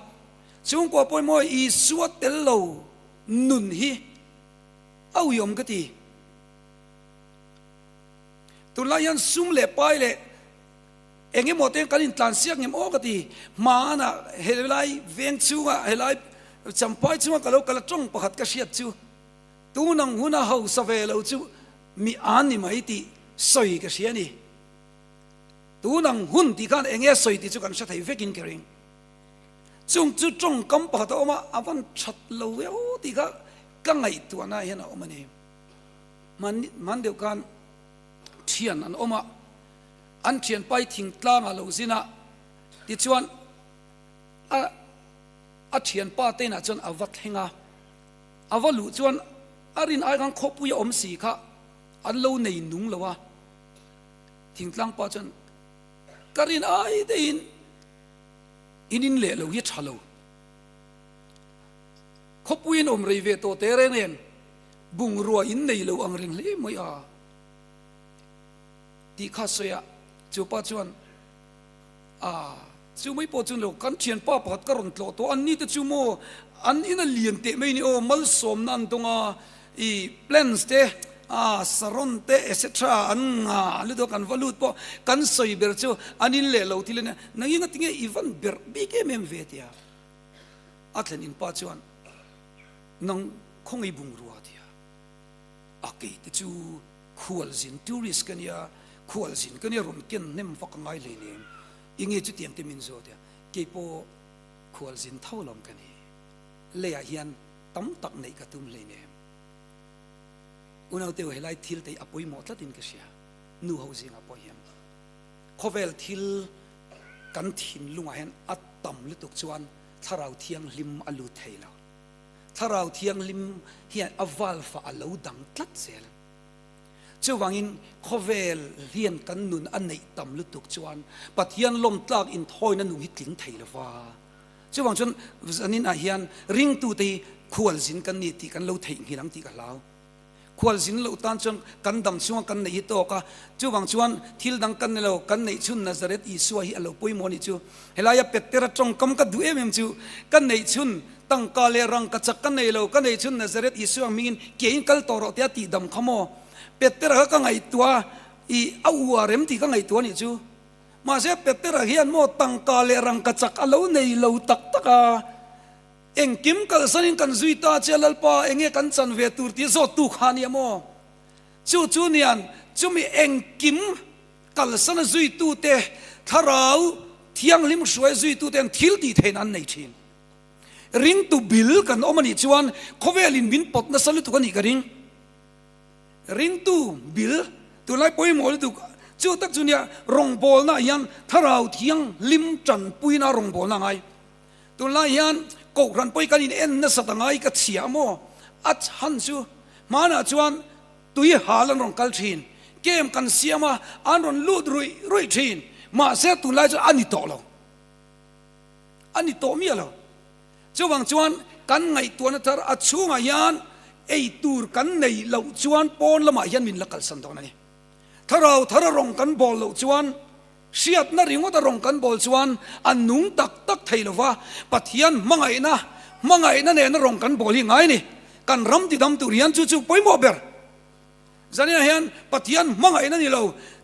ช่วงกว่าปอยโมอีสวดเตลโลนุนฮีเอายมก็ทีตุลายันซุ่มเล่ไปเล่เองหมดเองกันอินทานเสียงเงมโอ้ก็ทีมานะเฮลัยเวียงชูอ่ะเฮลัยจำไปชูอ่ะก็เราก็ละจ้องประหัดกระเชียดชูตูนังหุนเฮาสเวลชูมีอันนี่ไม่ตีสวยกระเชียนี่ตูนังหุนที่กันเองสวยที่ชูกันชัดให้เวกินเกริงจงจุจงกำปะตัวมาอวันชัดเลวโอ้ที่ก็กังไงตัวน่าเห็นเอามาเนี่ยมันเดียวกันเทียนอันออกมาอันเทียนไปทิ้งตลางเราสินะที่ชวนเทียนป้าเต้นจนอวัดเฮงอวัดหลุชวนรินไอ้กันคบปุยอมสีค่ะอันเราในนุ่งเลยวะทิ้งตลางป้าจนกรินไอ้เดินอินเล่เราเยชาเราขบวินอมรีเวโตเตเรเนนบุงรัวอินในเราอังเริงเล่ไม่อาที่ข้าเสียจูป้าจวนจูไม่พอจุนเรากันเชียนป้าปัดกระรอนตัวตัวอันนี้แต่จูโมอันนี้น่ะเลียนเตะไม่นี่โอมัลสมนั่นตรงอีเพลนส์เต สรนเตเอเซทราอันงาหรือตัวกันวลูดปอกันสอยเบอร์จูอันนี้เล่เราที่เลยนะนั่งยังติงอีวันเบอร์บีเกมเมมเวทียอัตเลนินป้าจวนนั่งคงไอบุงรัวที่อาเกตจูขวลสินทัวริสกันยาขวลสินกันยารมเกินเนมฟักง่ายเลยเนี่ยยังไงจุดเตียงเต็มินโซเดียเก็บโปขวลสินเท่าลมกันนี่เลียเฮียนตั้มตักในกระตุ้มเลยเนี่ยอุณเอาเตียวให้ไล่ทิลแต่อภัยหมดละดินก็เสียนู่เขาเสียงอภัยเฮียนเขาเวลทิลกันถิ่นลุงเฮียนอัตต่ำหรือตกจวนถ้าเราเที่ยงลิมอลูเทลถ้าเราเที่ยงลิมเฮียนอวัลฟ้าอลูดังตัดเสียเจ้าวังอินเขาเวลเฮียนกันนุนอันในต่ำหรือตกจวนปัดเฮียนลมตากอินทอยนั้นนุ่งหิดลิงเทลฟ้าเจ้าวังจนอันนี้อาเฮียนริงตูตีขวลสินกันนี่ตีกันเราเทงหิลังตีกันแล้วขวลสินเราตานจงกันดำช่วงกันในฮิตโตกะจู่บางชวนทิลดังกันในเรากันในชุนนาซาเรตอิสวาฮิเราปุยโมนิจู่เฮลายาเป็ดเตระจงกำกัดดูเอ็มจู่กันในชุนตั้งกาเลรังกัจจกันในเรากันในชุนนาซาเรตอิสวามินเกี่ยงกัลตอรอเตียตีดำขโมเป็ดเตระก็ไงตัวอีอาวัวเร็มตีก็ไงตัวนี่จู่มาเสียเป็ดเตระเฮียนโมตั้งกาเลรังกัจจกันเราในเราตักตะกาเอ็งกิมกัลสันินกันจุยตาเจลัลปาเอ็งเอกันจันเวตูร์ที่โซตุขานีโมจู่เนียนจู่มีเอ็งกิมกัลสันจุยตูเตถ้าเราเที่ยงลิมสวยจุยตูเตนทิลตีเทนันในทีนริงตูบิลกันอมันอีจวนเขาเวลินบินปดนัสลุตุกันอีกริงตูบิลตัวไล่ปอยหมอลตุจู่ตักจู่เนี่ยรองบอลน่ะยันถ้าเราเที่ยงลิมจันปุยน่ารองบอลน่ะไงตัวไล่ยันก็รันไปกันอินเอ็นนัสตังไงก็เสียโมอัดฮันซูมาหน้าจวนตุยหาลันรองกัลทีนเกมกันเสียมาอันรอนลูดรุยทีนมาเสียตุไลจอันนี้โตแล้วอันนี้โตมีแล้วจวนจวนกันไงตัวนั้นเธออัดชูงายันไอตูร์กันในเหล่าจวนปอนละมายันมินละกัลสันตอนนี้ถ้าเรารองกันบอลเหล่าจวนเสียดน่าริงว่าตรองกันบอลชวนอันนุ่งตักไทยละว่าปัทยันมังไงนะเนี่ยน่ารองกันบอลยังไงนี่กันรำที่ดำตุเรียนจู่ๆไปโมเบอร์จะเนี่ยเห็นปัทยันมังไงนั่นนี่เรา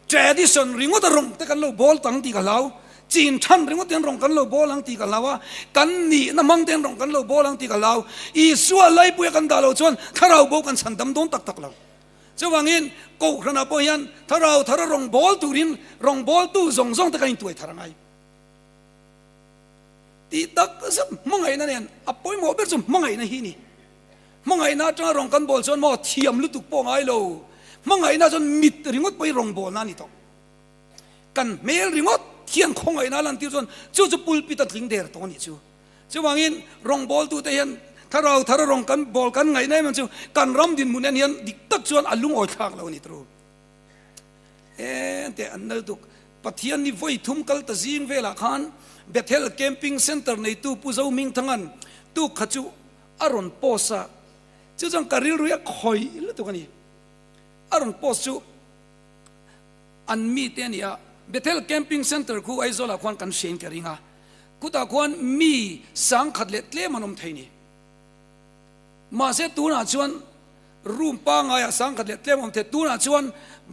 เจดิสันริงว่าตรองแต่กันเราบอลตั้งตีกันเราจีนทันริงว่าเตียนรองกันเราบอลตั้งตีกันเราว่ากันนี่น้ำมังเตียนรองกันเราบอลตั้งตีกันเราอีส่วนไล่ปุยกันดาเราชวนถ้าเราบอลกันสันดำโดนตักเราเจ้าวังอินกูขณะพยันถ้าเรารองบอลตูรินรองบอลตูส่งตะกันตัวทารังไงตีตักสับมังไงนั่นเองอัปปอยหมอเบอร์จุมังไงนั่นฮีนี่มังไงน่าจะรองกันบอลจนหมอเทียมลุตุกปองไงโลมังไงน่าจะมิดริงวัดไปรองบอลนั่นนี่ต่อกันเมลริงวัดเทียนคงไงนั่นลันที่จนจู่จะปุลปิดถึงเดร์ตัวนี้จู่เจ้าวังอินรองบอลตูเตียนถ้าเรารองกันบอลกันไงเนี่ยมันจะการรำดินมุนเนี่ยดิกตักชวนอลุงอ่อยข้างเรานี่ตรูแต่อันนั้นตุกปัทยันนี่ไว้ทุ่มกัลตะซิงเวลาขันเบทเทลแคมปิ้งเซ็นเตอร์ในตู้ผู้เจ้ามิงทั้งนั้นตู้ขจูอารอนโปสะเจ้าจังการิลรู้ยักคอยหรือตัวกันนี่อารอนโปสจูอันมีเตียนี่เบทเทลแคมปิ้งเซ็นเตอร์คู่ไอโซลาควันกันเชนกันริงะกูตาควันมีสังขัดเล็ดเล่มันอมไทยนี่มาเสตูน่าชวนรูมปังไงสังกัดเล็ดเล่มผมเทตูน่าชวน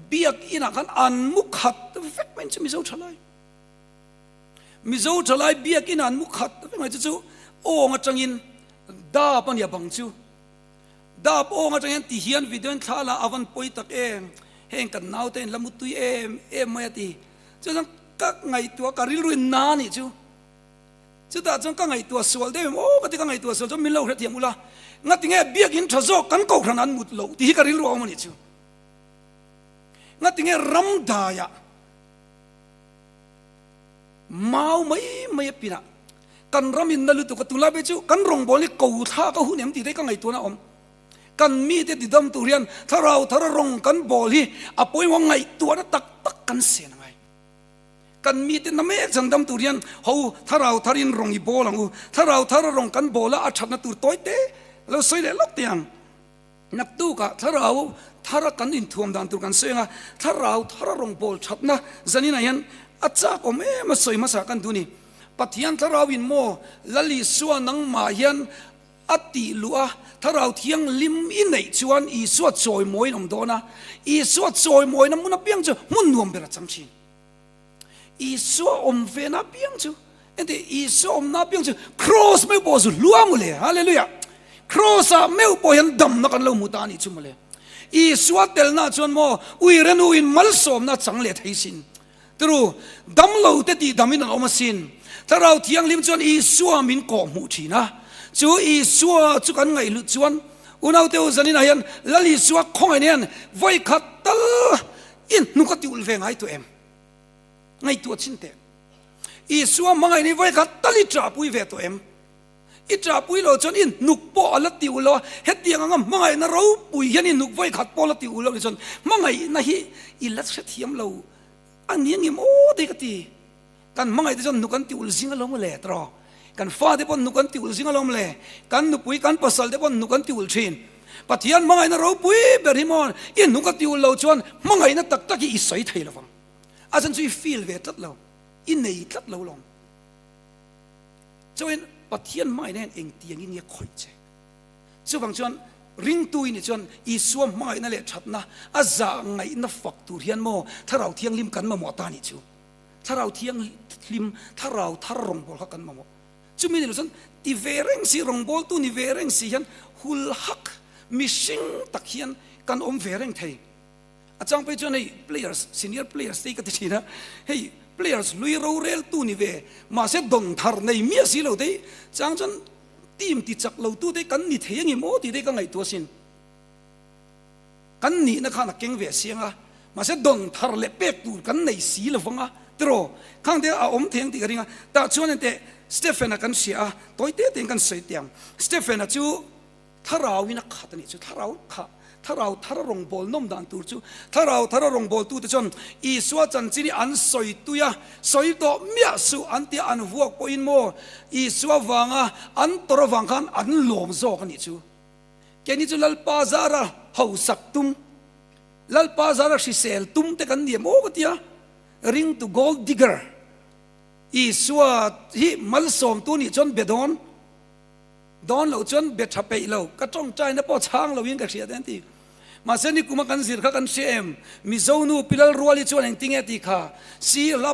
เบียกอินักันอันมุขัดเฟกมันจะมิโซทลายมิโซทลายเบียกอินันมุขัดเฟกมันจะจู่โอ้งจังอินดาปันยาบังจู่ดาบโอ้งจังอินที่เฮียนวิดีโอท่าละอวันปอยตักเองเฮงกันนาวเต้นละมุตุยเอ็มไม่ตีจู่จังกักไงตัวการิลรุนนานี่จู่จู่แต่จังกักไงตัวสวลเดมโอ้ก็ที่กักไงตัวสวลจะมิลล์เทียมุละงั้นที่ไงเบียกินทศกันเก่าขนาดมุดโลที่การิลรัวมันนี่จู่งั้นที่ไงรำดายะเมาไม่ปีน่ะกันรำอินนั่นลุตุกตุลาเบจูกันรองบอลนี่เก่าท่าก็หุ่นยังตีได้ก็ไงตัวน่ะอมกันมีแต่ติดดำตุเรียนถ้าเรารองกันบอลที่อ่ะปอยว่าไงตัวน่ะตักกันเสียไงกันมีแต่น้ำเอกจังดำตุเรียนเขาถ้าเรารินรองอีบอลงูถ้าเรารองกันบอลแล้วอัดฉันน่ะตัวต้อยเตะเราใส่เลยล็อกเตียงนักตู้กะถ้าเรากันอินทวมดันตุกันเสียงถ้าเรารองบอลชัดนะจันนี่นะยันอาจารย์ผมมาใส่มาสักกันดูนี่ปัทยันถ้าเราอินโมลลิส่วนนังมายัน อติลัวถ้าเราเที่ยงลิมอินในชวนอีสวดจอยมวยน้ำโดนะอีสวดจอยมวยน้ำมุนเปียงจูมุนนวมเบรจังชินอีสวดอมเวนับเปียงจูเอ็นเดอีสวดอมนับเปียงจูครอสไม่พอสุลัวมุเลยฮาเลลูยาครอสไม่พอยันดำนักเรามุตานิจุมุเลยอีสวดเตลน่าชวนโมอุยเรนูอินมัลสอมน่าจังเลทให้สินตรูดำเราเตตีดำมินันอมาสินถ้าเราเที่ยงลิมชวนอีสวดมินกอมูชีนะจูอีสัวจุกันไงลุจวนอุณเอาเตวจันนี่นะยันลลิสัวคงไอเนี่ยไว้ขัดตลอินนุกติอุลเวงไอตัวเอ็มไงตัวชินเตอีสัวมังไอนี่ไว้ขัดตลิตราปุยเวตัวเอ็มอิตราปุยโลจนอินนุกปอลติอุลเฮตียงงมังไอน่าเราปุยยันอินนุกไว้ขัดปอลติอุลจนมังไอน่ะฮีอิลัดเสถียมเราอันนี้งิมโอ้ดีกติกันมังไอที่จนนุกันติอุลซิงเราไม่เละตรอกันฟ้าเดปอนนุกันติอุลสิงห์ลมเลยกันนุปุยกันปัสสาวะเดปอนนุกันติอุลชินปัทยันมังไงนะเราปุยเบอร์ฮิมอนอินนุกันติอุลเราชวนมังไงนะตักตักอีสัยไทยละฟังอาจารย์ช่วยฟีลเวทัดเราอินเนยทัดเราลงเจ้าเองปัทยันมังไงเนี่ยเองเตียงอินเงี้ยคอยเจ้าเจ้าฟังชวนริงตุยนี่ชวนอีสวมมังไงนั่นแหละชัดนะอาจารย์ไงนะฝักตูเรียนโมถ้าเราเที่ยงลิมกันมาหมดตานี่ชูถ้าเราเที่ยงลิมถ้าเราทารงบอลเขากันมาหมดจุมีนี่รู้สึกที่เวรงสีรงบอลตัวนี่เวรงสียันหุลฮักมิชิงตักยันกันอมเวรงไทยอาจารย์ไปจนใน players senior players ที่ก็ที่นะเฮ้ย players ลุยเราเรลตัวนี่เวมาเสดงทาร์ในเมียสีเราได้จังจนทีมที่จักเราตัวได้กันนี่เทียงอีโมที่ได้ก็ไงตัวสินกันนี่นะข้านักเก่งเวเสียงอ่ะมาเสดงทาร์เล็บเป็ดตัวกันในสีเราฟังอ่ะตรอข้างเดียวอมเทียงที่กันอ่ะแต่ชวนนั่นแต่สเตฟานากันเสียตัวเตี้ยเตียงกันเสียเตียงสเตฟานาจูถ้าเราวินักขัดนี่จูถ้าเราลงบอลน้มดันตูจูถ้าเราลงบอลตูแต่จนอีสวจันจีนี่อันสอยตัวยาสอยตัวเมียสูอันที่อันวัวปอินโมอีสววังอันตัววังกันอันหลอมโซกันนี่จูแค่นี้จูลัลปาซาระเฮาสักตุมลัลปาซาระชิเซลตุมแต่กันเนี่ยโมกติยา ring to gold diggerอีสวดที่มัลสมตัวนี้จนเบดอนเราจนเบดทับไปเราก็จ้องใจนะพอช้างเราวิ่งกับเสียแทนที่มาเส้นนี้กูมากันสิร์ข้ากันเชมมิโซนูพิลลรัวลิจวนแห่งติงเอติค่ะสีลั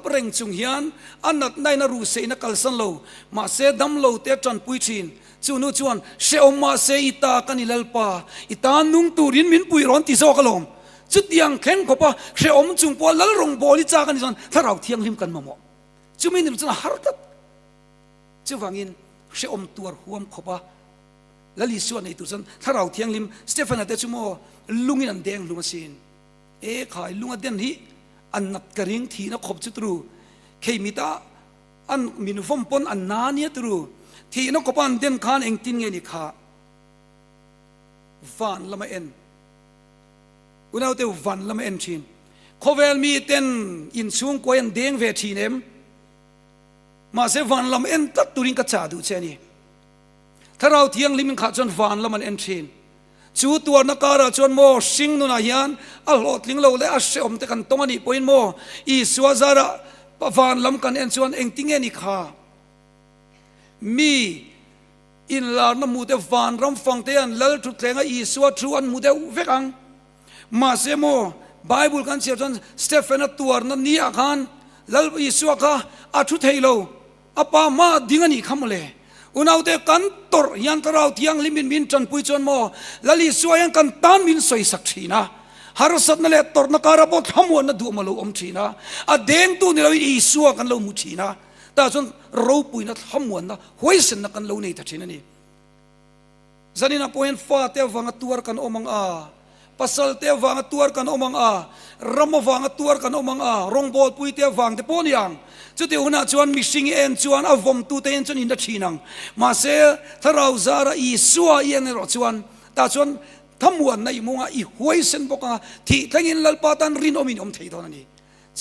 บเร่งจุงเฮียนอันนัดในนรูเซนักกัลสันเรามาเสดำเราเตะจันปุยชินจูนูจวนเชอมมาเสอิตากันอิลลปาอิตานุ่งตูรินมินปุยร้อนติโซกลมจุดยังแข็งกว่าเชอมจุงปอลลรงบอลิจากันิจวนถ้าเราเที่ยงลิมกันมาหมดจูไม่นึกจะหาร์ตัดจูฟังอินเชอมตัวหัวมขบะแล้วลิส่วนในตัวฉันถ้าเราเที่ยงลิมสเตฟานาเตจูโมลุงอินันแดงลุงมาสินขายลุงอันเดนฮีอันนัดกระริงทีนักขบจุดรูเคมิตาอันมินุฟมปนอันนานีตรูทีนักขบอันเดนคานเองตินเงนิขาฟันละมาเอ็นอุณเอาเตวันละมาเอ็นชินโคเวลมีเต็นอินซุงกวยอันเดงเวทีเนมมาเสวันลำเอ็นตัดตุริงกัจจาดูเช่นนี้ถ้าเราเที่ยงลิมินขาดจนวันลำมันเอ็นชินจูตัวนักการจนโมสิงนุนายันอัลลอดลิงเราเลยอาเซอมแต่กันตรงนี้พอยโมอีสวาซาระปวันลำกันเอ็นชวนเอ็งติงเงินิขามีอินลาร์นมูเตวันรำฟังเตียนแล้วทุกแรงอีสวาทวนมูเตเวกังมาเสโมไบเบิลกันเสียจนสเตฟานตัวนั้นนี้อาการแล้วอีสวาค่ะอาชุดเฮโลอาปามาดิ้งนี่ขโมเลยอุณเอาแต่กันตรยันตราเที่ยงลิมินมินจันปุยจนโมแล้วลิสวยยังกันตานมินสวยสักทีนะฮารุสัตนั่นแหละตรนักการบดขโมยนั่นดูมาลูอมทีนะอเด้งตัวนี่เราอีสวกันเรามุทีนะแต่จนเราปุยนั่นขโมยนะหวยสินนักกันเราในทัศน์นี่จันนี่นะพอเห็นฟ้าเทวังตัวกันอมังปัสสาวะเทวังตัวกันอมังรำวังตัวกันอมังรองบอลปุยเทวังเทปอนยังจุดที่หัวหน้าชวนมิสิงเอ็นชวนอวมตูเตนชวนอินดัชชีนังมาเสียถ้าเราจาระอีสัวเอ็นเราชวนแต่ชวนทำวันในมุงอีหวยเส้นบอกที่ทั้งอินลัลปาตันรินอมินอมเทยตอนนี้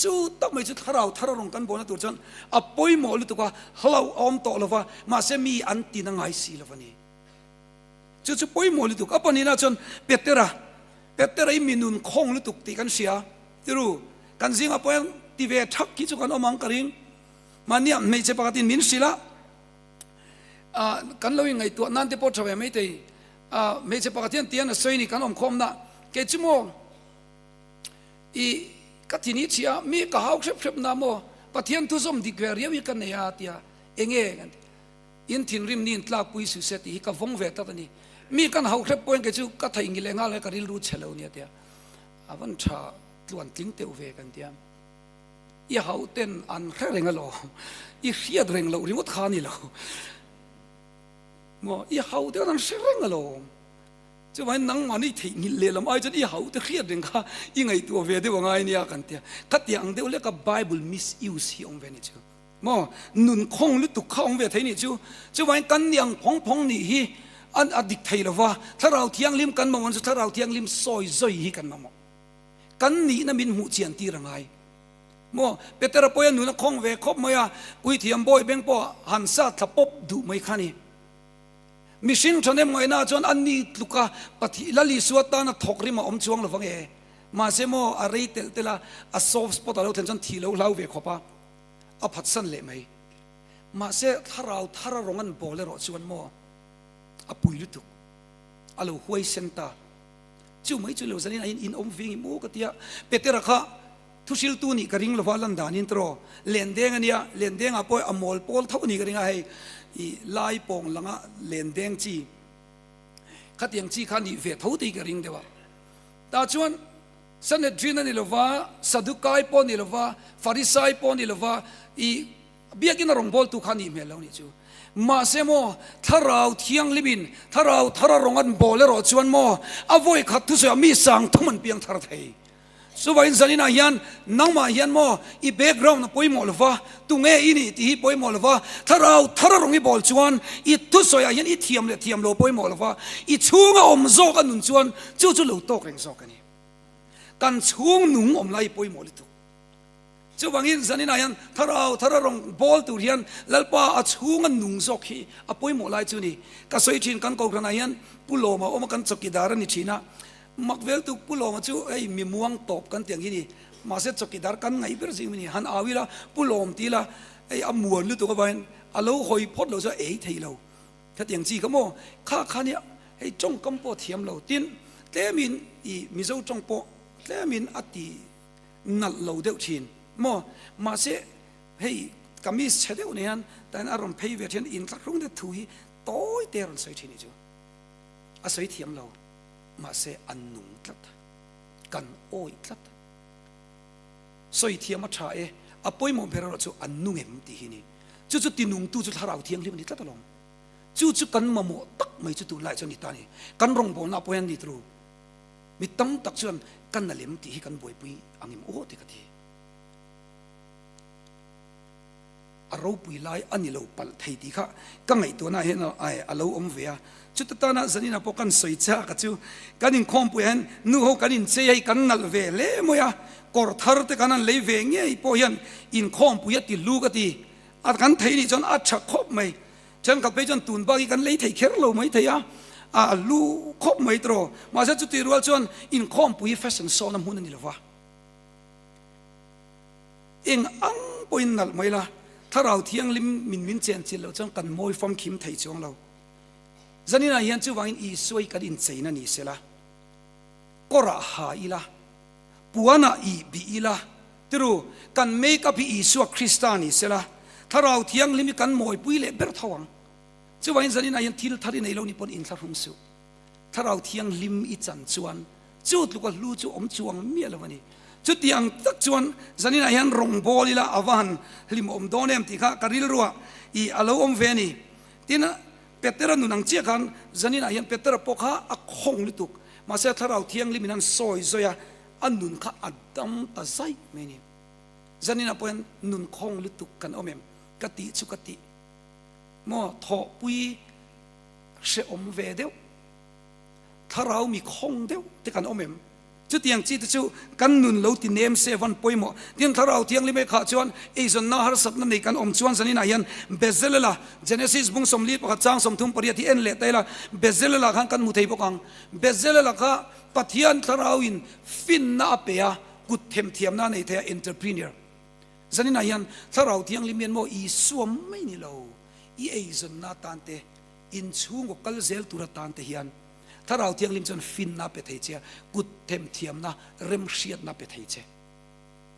จุดตั้งไม่จุดถ้าเราลงกันบนนั้นตัวชวนอปอยหมอลุตุกว่าเราอมโตละว่ามาเสียมีอันตีนังไงสีละวันนี้จุดปอยหมอลุตุกอัปนี้นะชวนเปตเตอร์อิมินุนคงลุตุกตีกันเสียที่รู้กันซิงอปอยที่เวทักกิจกันอมังกริงมันเนี่ยไม่ใช่ปกติมินสิละ กันเรายังไงตัวนั่นที่พอชาวไม่ได้ไม่ใช่ปกติเตียนสวยนี่กันอมคมนะเกจิโมอีกัที่นี้เชียมีกะหาวเข็บๆนะโมปะเทียนทุสมดิเกวียวิกันเนี่ยอาทิยาเองกันอินทินริมนี่ตลาปุยสุเสติกับฟงเวตัดนี่มีกันหาวเข็บปนกันจู่กัทหิงเลงอะไรกันริลรูเชลเอาเนี่ยเดียอาวันชาตวนติ้งเตวเวกันเดียอีหาวเต้นอันแค่เร่งเราอีเสียดเร่งเราริมดขานี่เราโมอีหาวเต้นอันเสียเร่งเราจะว่านังมันนี่ทิ้งเลยละไม่จะอีหาวเต้นเสียดเร่งข้ายังไงตัวเวเดว่าไงเนี่ยกันเดียกัดอย่างเดียวเรียกกับ Bible misuse ที่องเวนี่จู่โมนุนคงลุตุกข้องเวทนี่จู่จะว่ากันอย่างพงนี่ฮีอันอดิกไทยละว่าถ้าเราเที่ยงลิมกันมาวันสุดถ้าเราเที่ยงลิมซอยฮีกันมาหมดกันนี่น่ะมินหูเจียนตีระไงโมเปเตอร์ปอยนุนคงเวคบมา呀กุยเทียมบอยเบงปอหันซาทับปบดูไม่ขันี่มิชินชนเอ็มไงน่าจนอันนี้ลูกาปฏิลลิสวตานะทอกริมาอมจวงละฟังมาเสโมอะไรเตลาอัสโซฟสปอตเราเทนจันทีเราเล่าเวคบปะอภัสสันเละไหมมาเสถ้าเรารงกันบอลเลยรอชวนโมอปุยลุตุอาลูหวยเซนตาจู่ไม่จู่เราจะนี่นะอินอมฟิงมูกติยาเปเตอร์ข้าทุชิลตูนี่กระดิ่งละวันลันดานินโตรเลนเดงอันเนี้ยเลนเดงอ่ะพอยอมอลโพลเท่านี้กระดิ่งให้ไล่ปองหลังอ่ะเลนเดงจีขัดยังจีขันนี่เวทเท่าตีกระดิ่งเดียวแต่ชวนสันเดจินันนี่ละว่าซาดุกายปอนนี่ละว่าฟาริสัยปอนนี่ละว่าเบียกินรองบอลตุขันนี่เมล่านี่จู่มาเสโมถ้าเราเที่ยงลิบินถ้าเรารงกันบอลแล้วรอชวนโมอวัยขัดทุสยามีสังทั้งมันเพียงทาร์ไทยสุวรรณสันนิษฐานนังมาเฮียนโมอีแบ็กกราวน์ป่วยหมดเลยว่าตุงเออินี่ที่ป่วยหมดเลยว่าถ้าเรารงอีบอลชวนอีทุสยาเฮียนอีเทียมโลป่วยหมดเลยว่าอีช่วงอมโซกันนุ่นชวนจู่เราโตกันโซกันนี่กันช่วงนุ่งอมไล่ป่วยหมดเลยทุกจู่บางทีสันนิษฐานถ้าเรารงบอลตุเรียนแล้วป้าช่วงนุ่งโซกีป่วยหมดไล่จู่นี่ก็สวยชินกันกูกันนายนปุโลมาอมกันสกิดารันนี่ชินะมักเวลตุปุโลมาจู่ไอ้มีม่วงตบกันเตียงที่นี่มาเสร็จสกิดาร์กันไงเป็นสิ่งนี้หันอาวิละปุโลมตีละไอ้อมวนลุตุกบานอาลูหอยพดเราจะเอ๋ทีเราถ้าเตียงจีก็โม่ข้าเนี่ยไอ้จงกำปอเทียมเราตินเตมินอีมิโซจงปอเตมินอตินัดเราเดียวชินโม่มาเสเฮ้ยกามิสเชเดวเนี่ยแต่อารมณ์เพย์เวทีนอินทักรุ่งเดือดถุยโต้ยเตรันสวยชินจู่อาศัยเทียมเรามาเสอันนุ่งทัดกันโอ้ยทัดสวยเทียมมาชาอป่วยมองเพลเราจู่อันนุ่งเอ็มตีนี่จู่ตีนุ่งจู่ถ้าเราเทียงเรื่องนี้ทัดลงจู่กันมาโมตักไม่จู่ไล่จนนิตานี่กันรองบอลนับเป็นนิตรูมีตั้งตักส่วนกันนั่นเอ็มตีกันบวยปุยอังเอ็มโอ้ติกทีเราปุยไล่อันนี้เราปัลไทยดีค่ะก็ไงตัวน่าเห็นเราอมเวียจุดตานะสันนิษฐานพวกกันสวยจ้ากันจู่กันอินคอมปุยเห็นนู่นเขากันอินเสียกันนั่นเวเล่โมยากอดทาร์เตกันนั่นเลยเวงเงี้ยพวกยันอินคอมปุยติลูกตีอากันไทยนี่จนอาชักคบไม่ฉันกับไปจนตุนบากีกันเลยไทยเคร์เราไม่ไทยลูกคบไม่ตรอมาจะจุดที่รัวจนอินคอมปุยแฟชั่นโซนน้ำหุ่นนี่หรอวะเองอังปุยนั่นไม่ละถ้าเราเที่ยงลิมมินเจนจิเราจังกันมวยฟอมคิมไทยจงเราจันนี่นะยันจู่ว่าอีสวยกันอินเซนันนี่เสละก็ระหายละปัวน่ะอีบีละที่รู้กันเมกับอีสวคริสตานี่เสละถ้าเราเที่ยงลิมกันมวยปุยเละเบรทวังจู่ว่าจันนี่นะยันทิลทาริในเรานี่ปนอินทารุมสุถ้าเราเที่ยงลิมอีจันจวนจู่ลูกลูจู่อมจวงเมียละวันนี้จุดyang tak cuan zani na yan rong bolila avan lim om donem ti kha karil ruwa I alo om veni tina petera nunang chia kan zani na yan petera pokha a khong lutuk ma se tharau thiang liminan soi zoya anun kha adam ta zai meni zani na poen nun khong lutuk kan omem kati chukati mo tho pui se om ve deu tharau mi khong deu te kan omemจุดยังจีตจู่กันนุนเราติเนมเซวันป่วยหมดที่ถ้าเราเที่ยงลิเมฆชวนไอ้ส่วนน่าหาสับนั่นในการอมชวนสันนิษฐานเบเซลล่ะเจเนซิสบุ้งสมลีปะจ้างสมทุมปริยัติเอ็นเละแต่ละเบเซลล่ะข้างกันมุทัยปกังเบเซลล่ะข้าปัทยันถ้าเราอินฟินน่าเปียกุดเทมเทียมน่าในเทียเอ็นเตอร์พรีเนียร์สันนิษฐานถ้าเราเที่ยงลิเมนโมอีสวมไม่นี่เรา i ei zon na tan te in chung ko kal zel tura tan te hian tharau thiang lim chon fin na pe thei che kut them thiam na rem hriat na pe thei che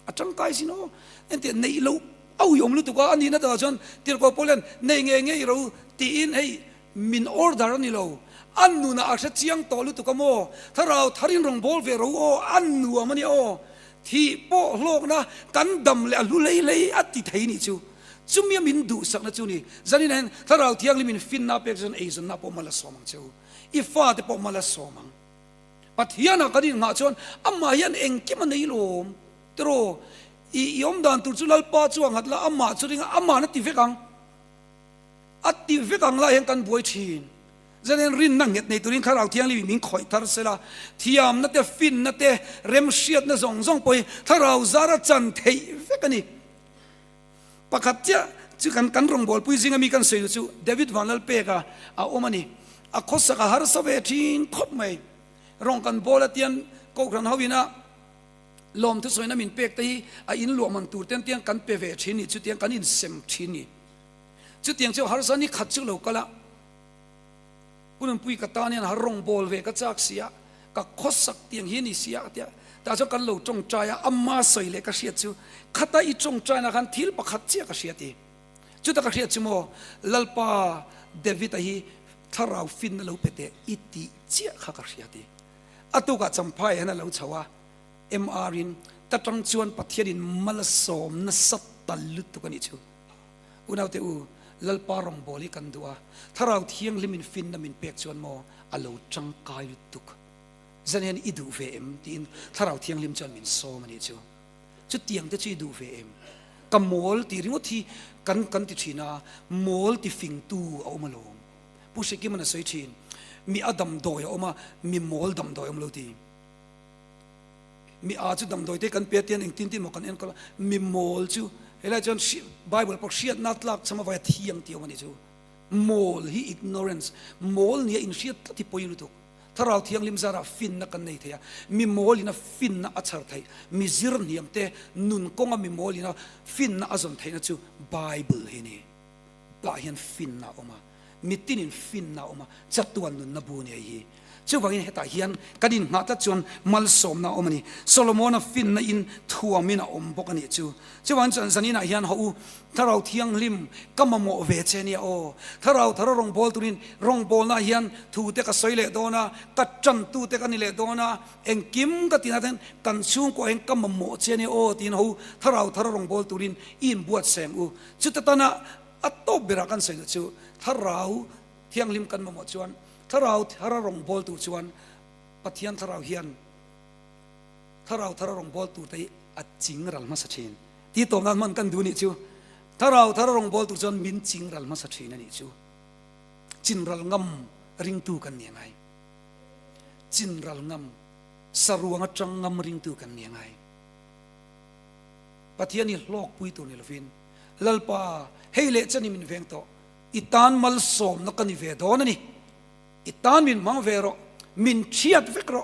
atang kai sino ente nei lo au yom lu tu ka ani na ta chon tir ko polen nei nge ro ti in hei min order ani lo an nu na a chiang to lu tu ka mo tharau tharin rong bol ve ro o an nu amani o thi po hlok na kan dam le lu lei ati thei ni chu chumia min du sak na chu ni zanin hen tharau thiang limin fin na pe jon ei zon na po mala somang chu ifa te po mala somang pathiana kadin nga chon amma hian engkim nei lom tro i yom dan tur chu lal pa chuang hatla amma churinga amma na ti vekang ati vekang la hen kan boi thin zanen rin nang het nei turin tharau thiang li min khoi thar sela thiam na te fin na te rem hriat na zong poi tharau zara chan thei vekani pakhatya chu kan rong bol pui zinga mi kan sei chu David vanal pe ka a omani a khosa ka har sabe thin khop mai rong kan bol atian ko kran hawina lom thu soina min pek te a in lo man tur ten tiang kan pe ve thin ni chu tiang kan in sem thin ni chu tiang chu har sa ni khat chu lo kala punun pui ka ta ni har rong bol ve ka chak sia ka khosak tiang hi ni sia tia ta cho kan lo tong chaya amma soi le ka sia chu khata i tong chai na kan thil pakhat chia ka sia ti chu ta ka sia chu mo lalpa David hi tharau fin na lo pete iti chia kha ka sia ti atu ka champhai na lo chawa MR in tatang chuan pathianin malasom na sat talut tu kan chu unaw te u lalpa rong boli kan dua tharau thiang limin fin na min pek chuan mo alo chang kai tuk zanen idu ve em tin tharau thiang lim chuan min so mani chu chu tiang te chi du ve em kamol ti ringo thi kan ti thina mol ti fing tu au malom pu se ki mana soi thin mi adam doi oma mi mol dam doi om lo ti mi a chu dam doi te kan pe tian eng tin mo kan en kala mi mol chu hela jon Bible pak shiat nat lak chama va thiam ti omani chu mol hi ignorance mol ni in shiat ti poin lu tu tharau thiang lim zara fin na kan nei thaya mi mol ina fin na achar thai mi zir niam te nun konga mi mol ina fin na azon thai na chu Bible hi ni ba hian fin na oma mitin in fin na oma chatuan nun na bu ne hi chu wangin heta hian kadin nga ta chon mal som na omani Solomon fin na in thuamina om bokani chu wang chan sanina hian ho tharau thiang lim kamamo ve chenia o tharau rong bol turin rong bol na hian thu te ka soile dona ka chan tu te ka ni le dona engkim ka tina ten kan chung ko eng kamamo chenia o tin ho tharau rong bol turin in buat sem u chu ta na atop bera kan sai chu tharau thiang lim kan mamo chuan tharau rong bol tu chuan pathian tharau hian tharau rong bol tu te a ching ral ma sa thin ti to ngan man kan du ni chu tharau rong bol tu chuan min ching ral ma sa thin ani chu chin ral ngam ring tu kan ni ngai chin ral ngam saruanga chang ngam ring tu kan ni ngai pathian ni hlok pui tu ni lovin lalpa heile chani min veng to itan mal som na kan ni ve don ani itan min mang vero min chiat vekro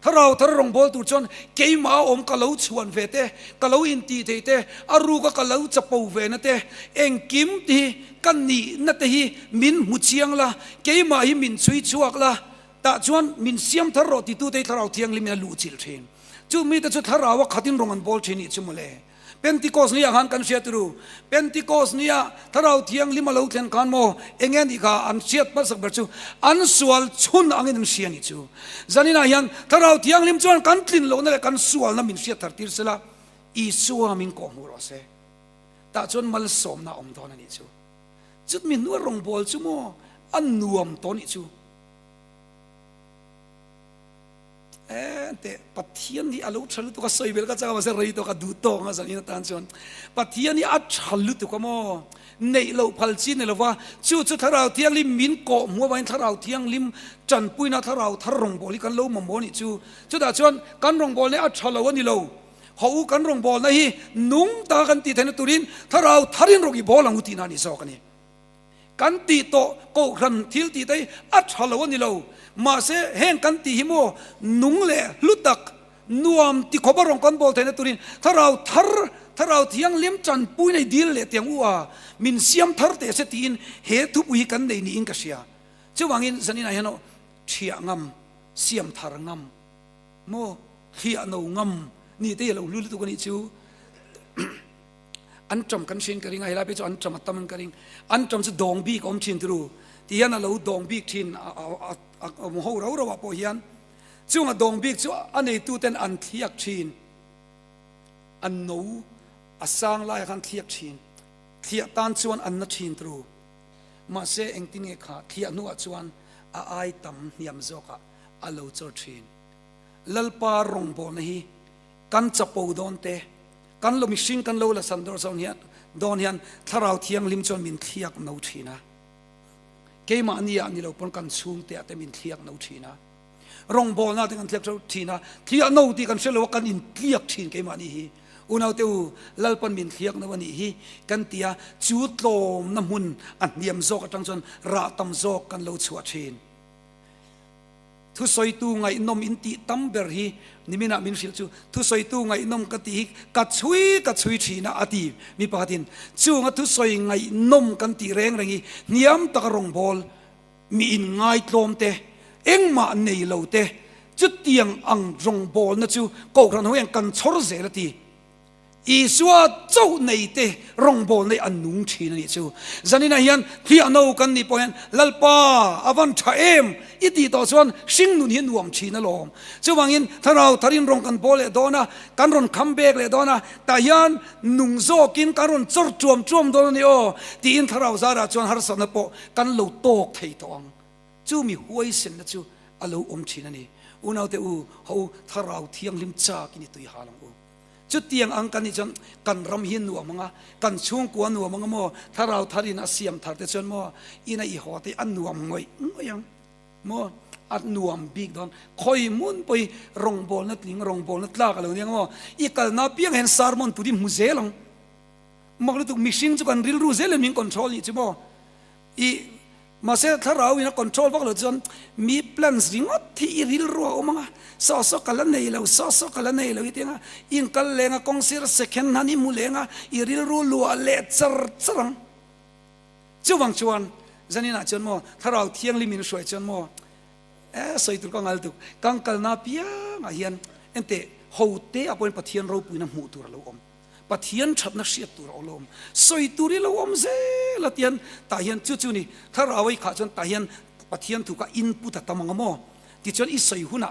tharau rong bol tu chon keima om kalau chuan vete kalau in ti te aru ka kalau chapo ve na te engkim ti kan ni na te hi min muchiang la keima hi min chui chuak la ta chuan min siam tharo ti tu te tharau thiang lim na lu chil thin chu mi ta chu tharau wa khatin rongan bol thini chumale Pentecost niya han kan siat ru Pentecost niya tharau thiang lima lo thlen kan mo engen i ka an siat pa sak ber chu an sual chun angin siani chu zanina hian tharau thiang lim chuan kan tlin lo na kan sual na min siat thar tir sela i suwa min ko mu ro se ta chun mal som na om don ani chu chut min nu rong bol chu mo an nuam to ni chu te pathian ni alo thalu to ka soibel ka chaga se rei to ka du to nga zani tan chon pathian ni a thalu to ka mo nei lo phal chi ne lo wa chu tharau thiang lim min ko mo wain tharau thiang lim chan puina tharau tharong boli kan lo mo ni chu da chon kan rong bol ne a thalo ni lo ho kan rong bol na hi nung ta kan ti thena turin tharau tharin rogi bolang uti na ni so kani kan ti to ko ran thil ti dai a thalo ni lo ma se heng kan ti himo nung le lutak nuam ti khobarong kan bol thena turin tharau thar ถ้าเราเที่ยงเลี้ยมจันปุ้ยในดีลเลยเตียงอัวมินเสียมทาร์เตเสตีนเหตุปุ้ยกันในนี้อิงกเสียเจ้าวังอินสันนิษฐานเชียงงเสียมทาร์งโมเขียนงนี่เตะเราลุ้นตัวกันนี่จูอันจำกันเช่นกันยังไงล่ะพี่จ้าอันจำมาตั้มกันกันอันจำจะดองบีกอมชินทรูที่ยันเราดองบีกชินเอาโมโหเราว่าพอยันจู่งดองบีกจู่อันนี้ตัวเต็นอันเทียกชินอันนู้อาสร้างลายกันเทียกชินเทียตันชวนอันนัดชินทรูมาเสเองติงเอกขาเทียนัวชวนไอตั้มยำโจกะอัลโลจอชินลลปารงบอลนี้กันจับปูดอนเตกันลมิชิงกันโลละสันดอร์ซอนเฮียดอนเฮียนถ้าเราเที่ยงลิมจนมินเทียกนูชีนะเกมาอันนี้อันนี้เราปนกันซูงเตะแต่มินเทียกนูชีนะรองบอลน่าจะกันเทียกชีนะเทียกนูที่กันเชื่อว่ากันอินเทียกชีนเกมาอันนี้อุณเอาเตวลลปนมินเทียกนวันนี้กันเตียจูดโลมน้ำหุ่นอันเนียมโซกจังจนราตัมโซกันโลชัวชีนทุสอยตูไงนมอินติตัมเบอร์ฮีนิมินามินฟิลจูทุสอยตูไงนมกติกัดชุยชีนาอดีมีปะตินจูงทุสอยไงนมกันติแรงฮีนิยมตะกรงบอลมีอินไงตลมเตเอ็งมาเนยเหลาเตจุดเตียงอังรงบอลนะจูก็กระนั้นกันชอร์เซลตีอีสัวเจ้าในเตรองบอลในอันนุ่งชีนนี่จูจันนี่นะยันที่อันนู้กันนี่พอยันลัลปาอวันชาเอ็มอิติต่อส่วนสิ่งนุ่นเห็นรวมชีนลมจูวังอินถ้าเราทารินรองกันบอลเลยโดนะกันรอนคัมเบกเลยโดนะแต่ยันนุ่งโซกินกันรอนจอร์จวมโดนนี่โอที่อินถ้าเราซาราจวนฮาร์สันนปกันเหลาโตกไทยตองจูมีหวยเส้นนะจูอัลลูอมชีนนี่อุณเอาแต่เขาถ้าเราเที่ยงลิมจากินตุยฮาลังจุดเตียงอังกันนี่จนกันรำหินหนัวมังกันช่วงกวนหนัวมังโมถ้าเราทารินอาเซียมทาร์เตชนโมอินาอีหอที่อันหนัวมวยยังโมอันหนัวบิ๊กดอนคอยมุนไปรองบอลนัดลิงรองบอลนัดลากอะไรเนี่ยโมอีกัลนาเปียงเห็นซาร์มอนตุดิมุเซลังมักเลยตุกมิชิงจุกันริลรูเซลมิงคอนโทรลนี่จิโมอีมาเสถ้าเราอินะคอนโทรลพวกเราจนมีแพลนสิ่งที่ริลรัวมังสอกันละเนี่ยเราสอกันละเนี่ยเราอีที่งอินกันเลงกงเสียเซคันนันนี่มูเลงอิริลรัวลัวเละจรังจู่วังชวนจันนี่นะจนโมถ้าเราเที่ยงลิมินช่วยจนโมสวยตุกกังอัลตุกกังกัลนาพิยังเฮียนเอ็นเตหูเตะapoiปะเทียนเราปุยน้ำหูตัวเราอมปะเทียนชัดนักเสียตัวเราลมสวยตัวเราอมเซละเทียนตาเฮียนจู่นี่ถ้าเราไว้ขาจนตาเฮียนปะเทียนถูกกับอินพุตตะมังโมที่จนอีสอยหุ่น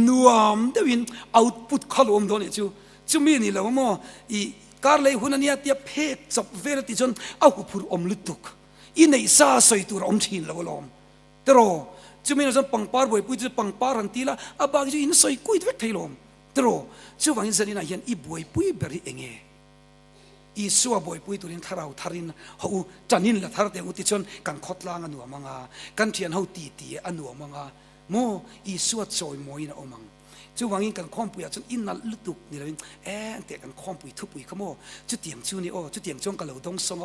นัวมเดวินเอาพุตขลุ่มโดนเนี่ยจู่มีนี่เราโมอีการเลยหุ่นนี้เตียเพกจับเวลที่จนเอาหุบอมลุตุกอินในซาสวยตัวเราอมชินเราลมแต่รอจู่มีเราจนปังปาร์บอยปุยจะปังปารันตีละอาบางจู่อินสอยกุยเวกไทยลมแต่รอจู่วังอินสันนินาเฮียนอีบอยปุยเบริเองอีสัวบอยปุยตัวนี้ถ้าเราทารินเขาจันนินละทาร์เตอุติชนกันขดลางอันหัวมังกันเทียนเขาตีอันหัวมังโมอีสวดจอยมอยนะอมังจู่วังอินกันข้อมปุยจนอินนัลลุตุกนี่เลยเตะกันข้อมปุยทุบปุยขโมจู่เตียงจู่นี่จู่เตียงจงกันเหล่าดงสง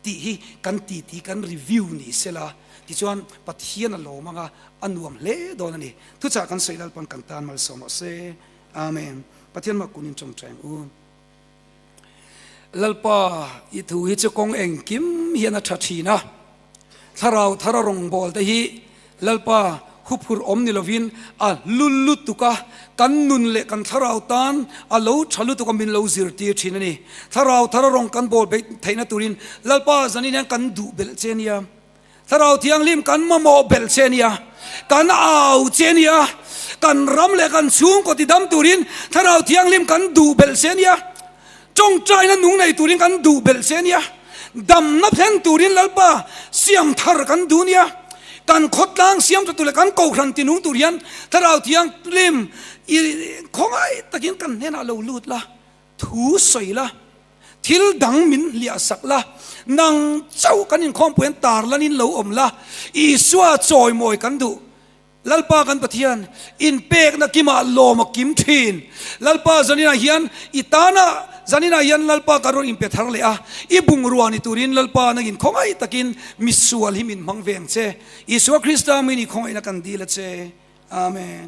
ตีฮีกันตีกันรีวิวนี่เสละที่ชวนปัทเฮียนโลมังอันรวมเล่โดนนี่ทุกจากกันใส่ลปันกันตานมาสมเสอาเมนปัทเฮียนมากุนินจงใจลลปาอิทูฮิจกงเองกิมเฮียนชัดชีนะถ้าเราลงบอลแต่ฮีลลปาหุบหุรอมนิลวินลุตุกะกันนุนเล็กันถ้าเราตันโลชลุตุกะมินโลซิรตีชินนี่ถ้าเราลงกันบอลไปไทยนาตุรินลลปาจันนี่เนี่ยกันดูเบลเจเนียถ้าเราเที่ยงลิมกันมาโมเบลเจเนียกันเอาเจเนียกันรำเล็กันสูงกว่าที่ดำตุรินถ้าเราเที่ยงลิมกันดูเบลเจเนียจงใจนั้นนุ่งในตุรินกันดูเบลเจเนียดำนับเห็นตุรินลลปาเสียมทาร์กันดูเนี่ยการขดล้างเสียมตัวเลยการโกขันตินุงตุเรียนถ้าเราเที่ยงลิมของไอ้ตะกินกันเนี่ยนะเราลูดละถูสวยละทิลดังมินเลียสักละนางเจ้ากันยินข้อมเปลี่ยนตาละนินเราอมละอีสัวจอยมวยกันดูลัลปากันปะเทียนอินเป็กนักกิมาโลมากิมทีนลัลปาจันนี่นะเฮียนอิตานะจันนี่นะเฮียนลัลปาการุอินเป็ดทาร์เลยอีบุงรัวนิตุรินลัลปานักินของไอ้ตะกินมิสวลหิมินมังเวงเจอีสัวคริสต์มินิของไอ้นักันดีละเจอาเมน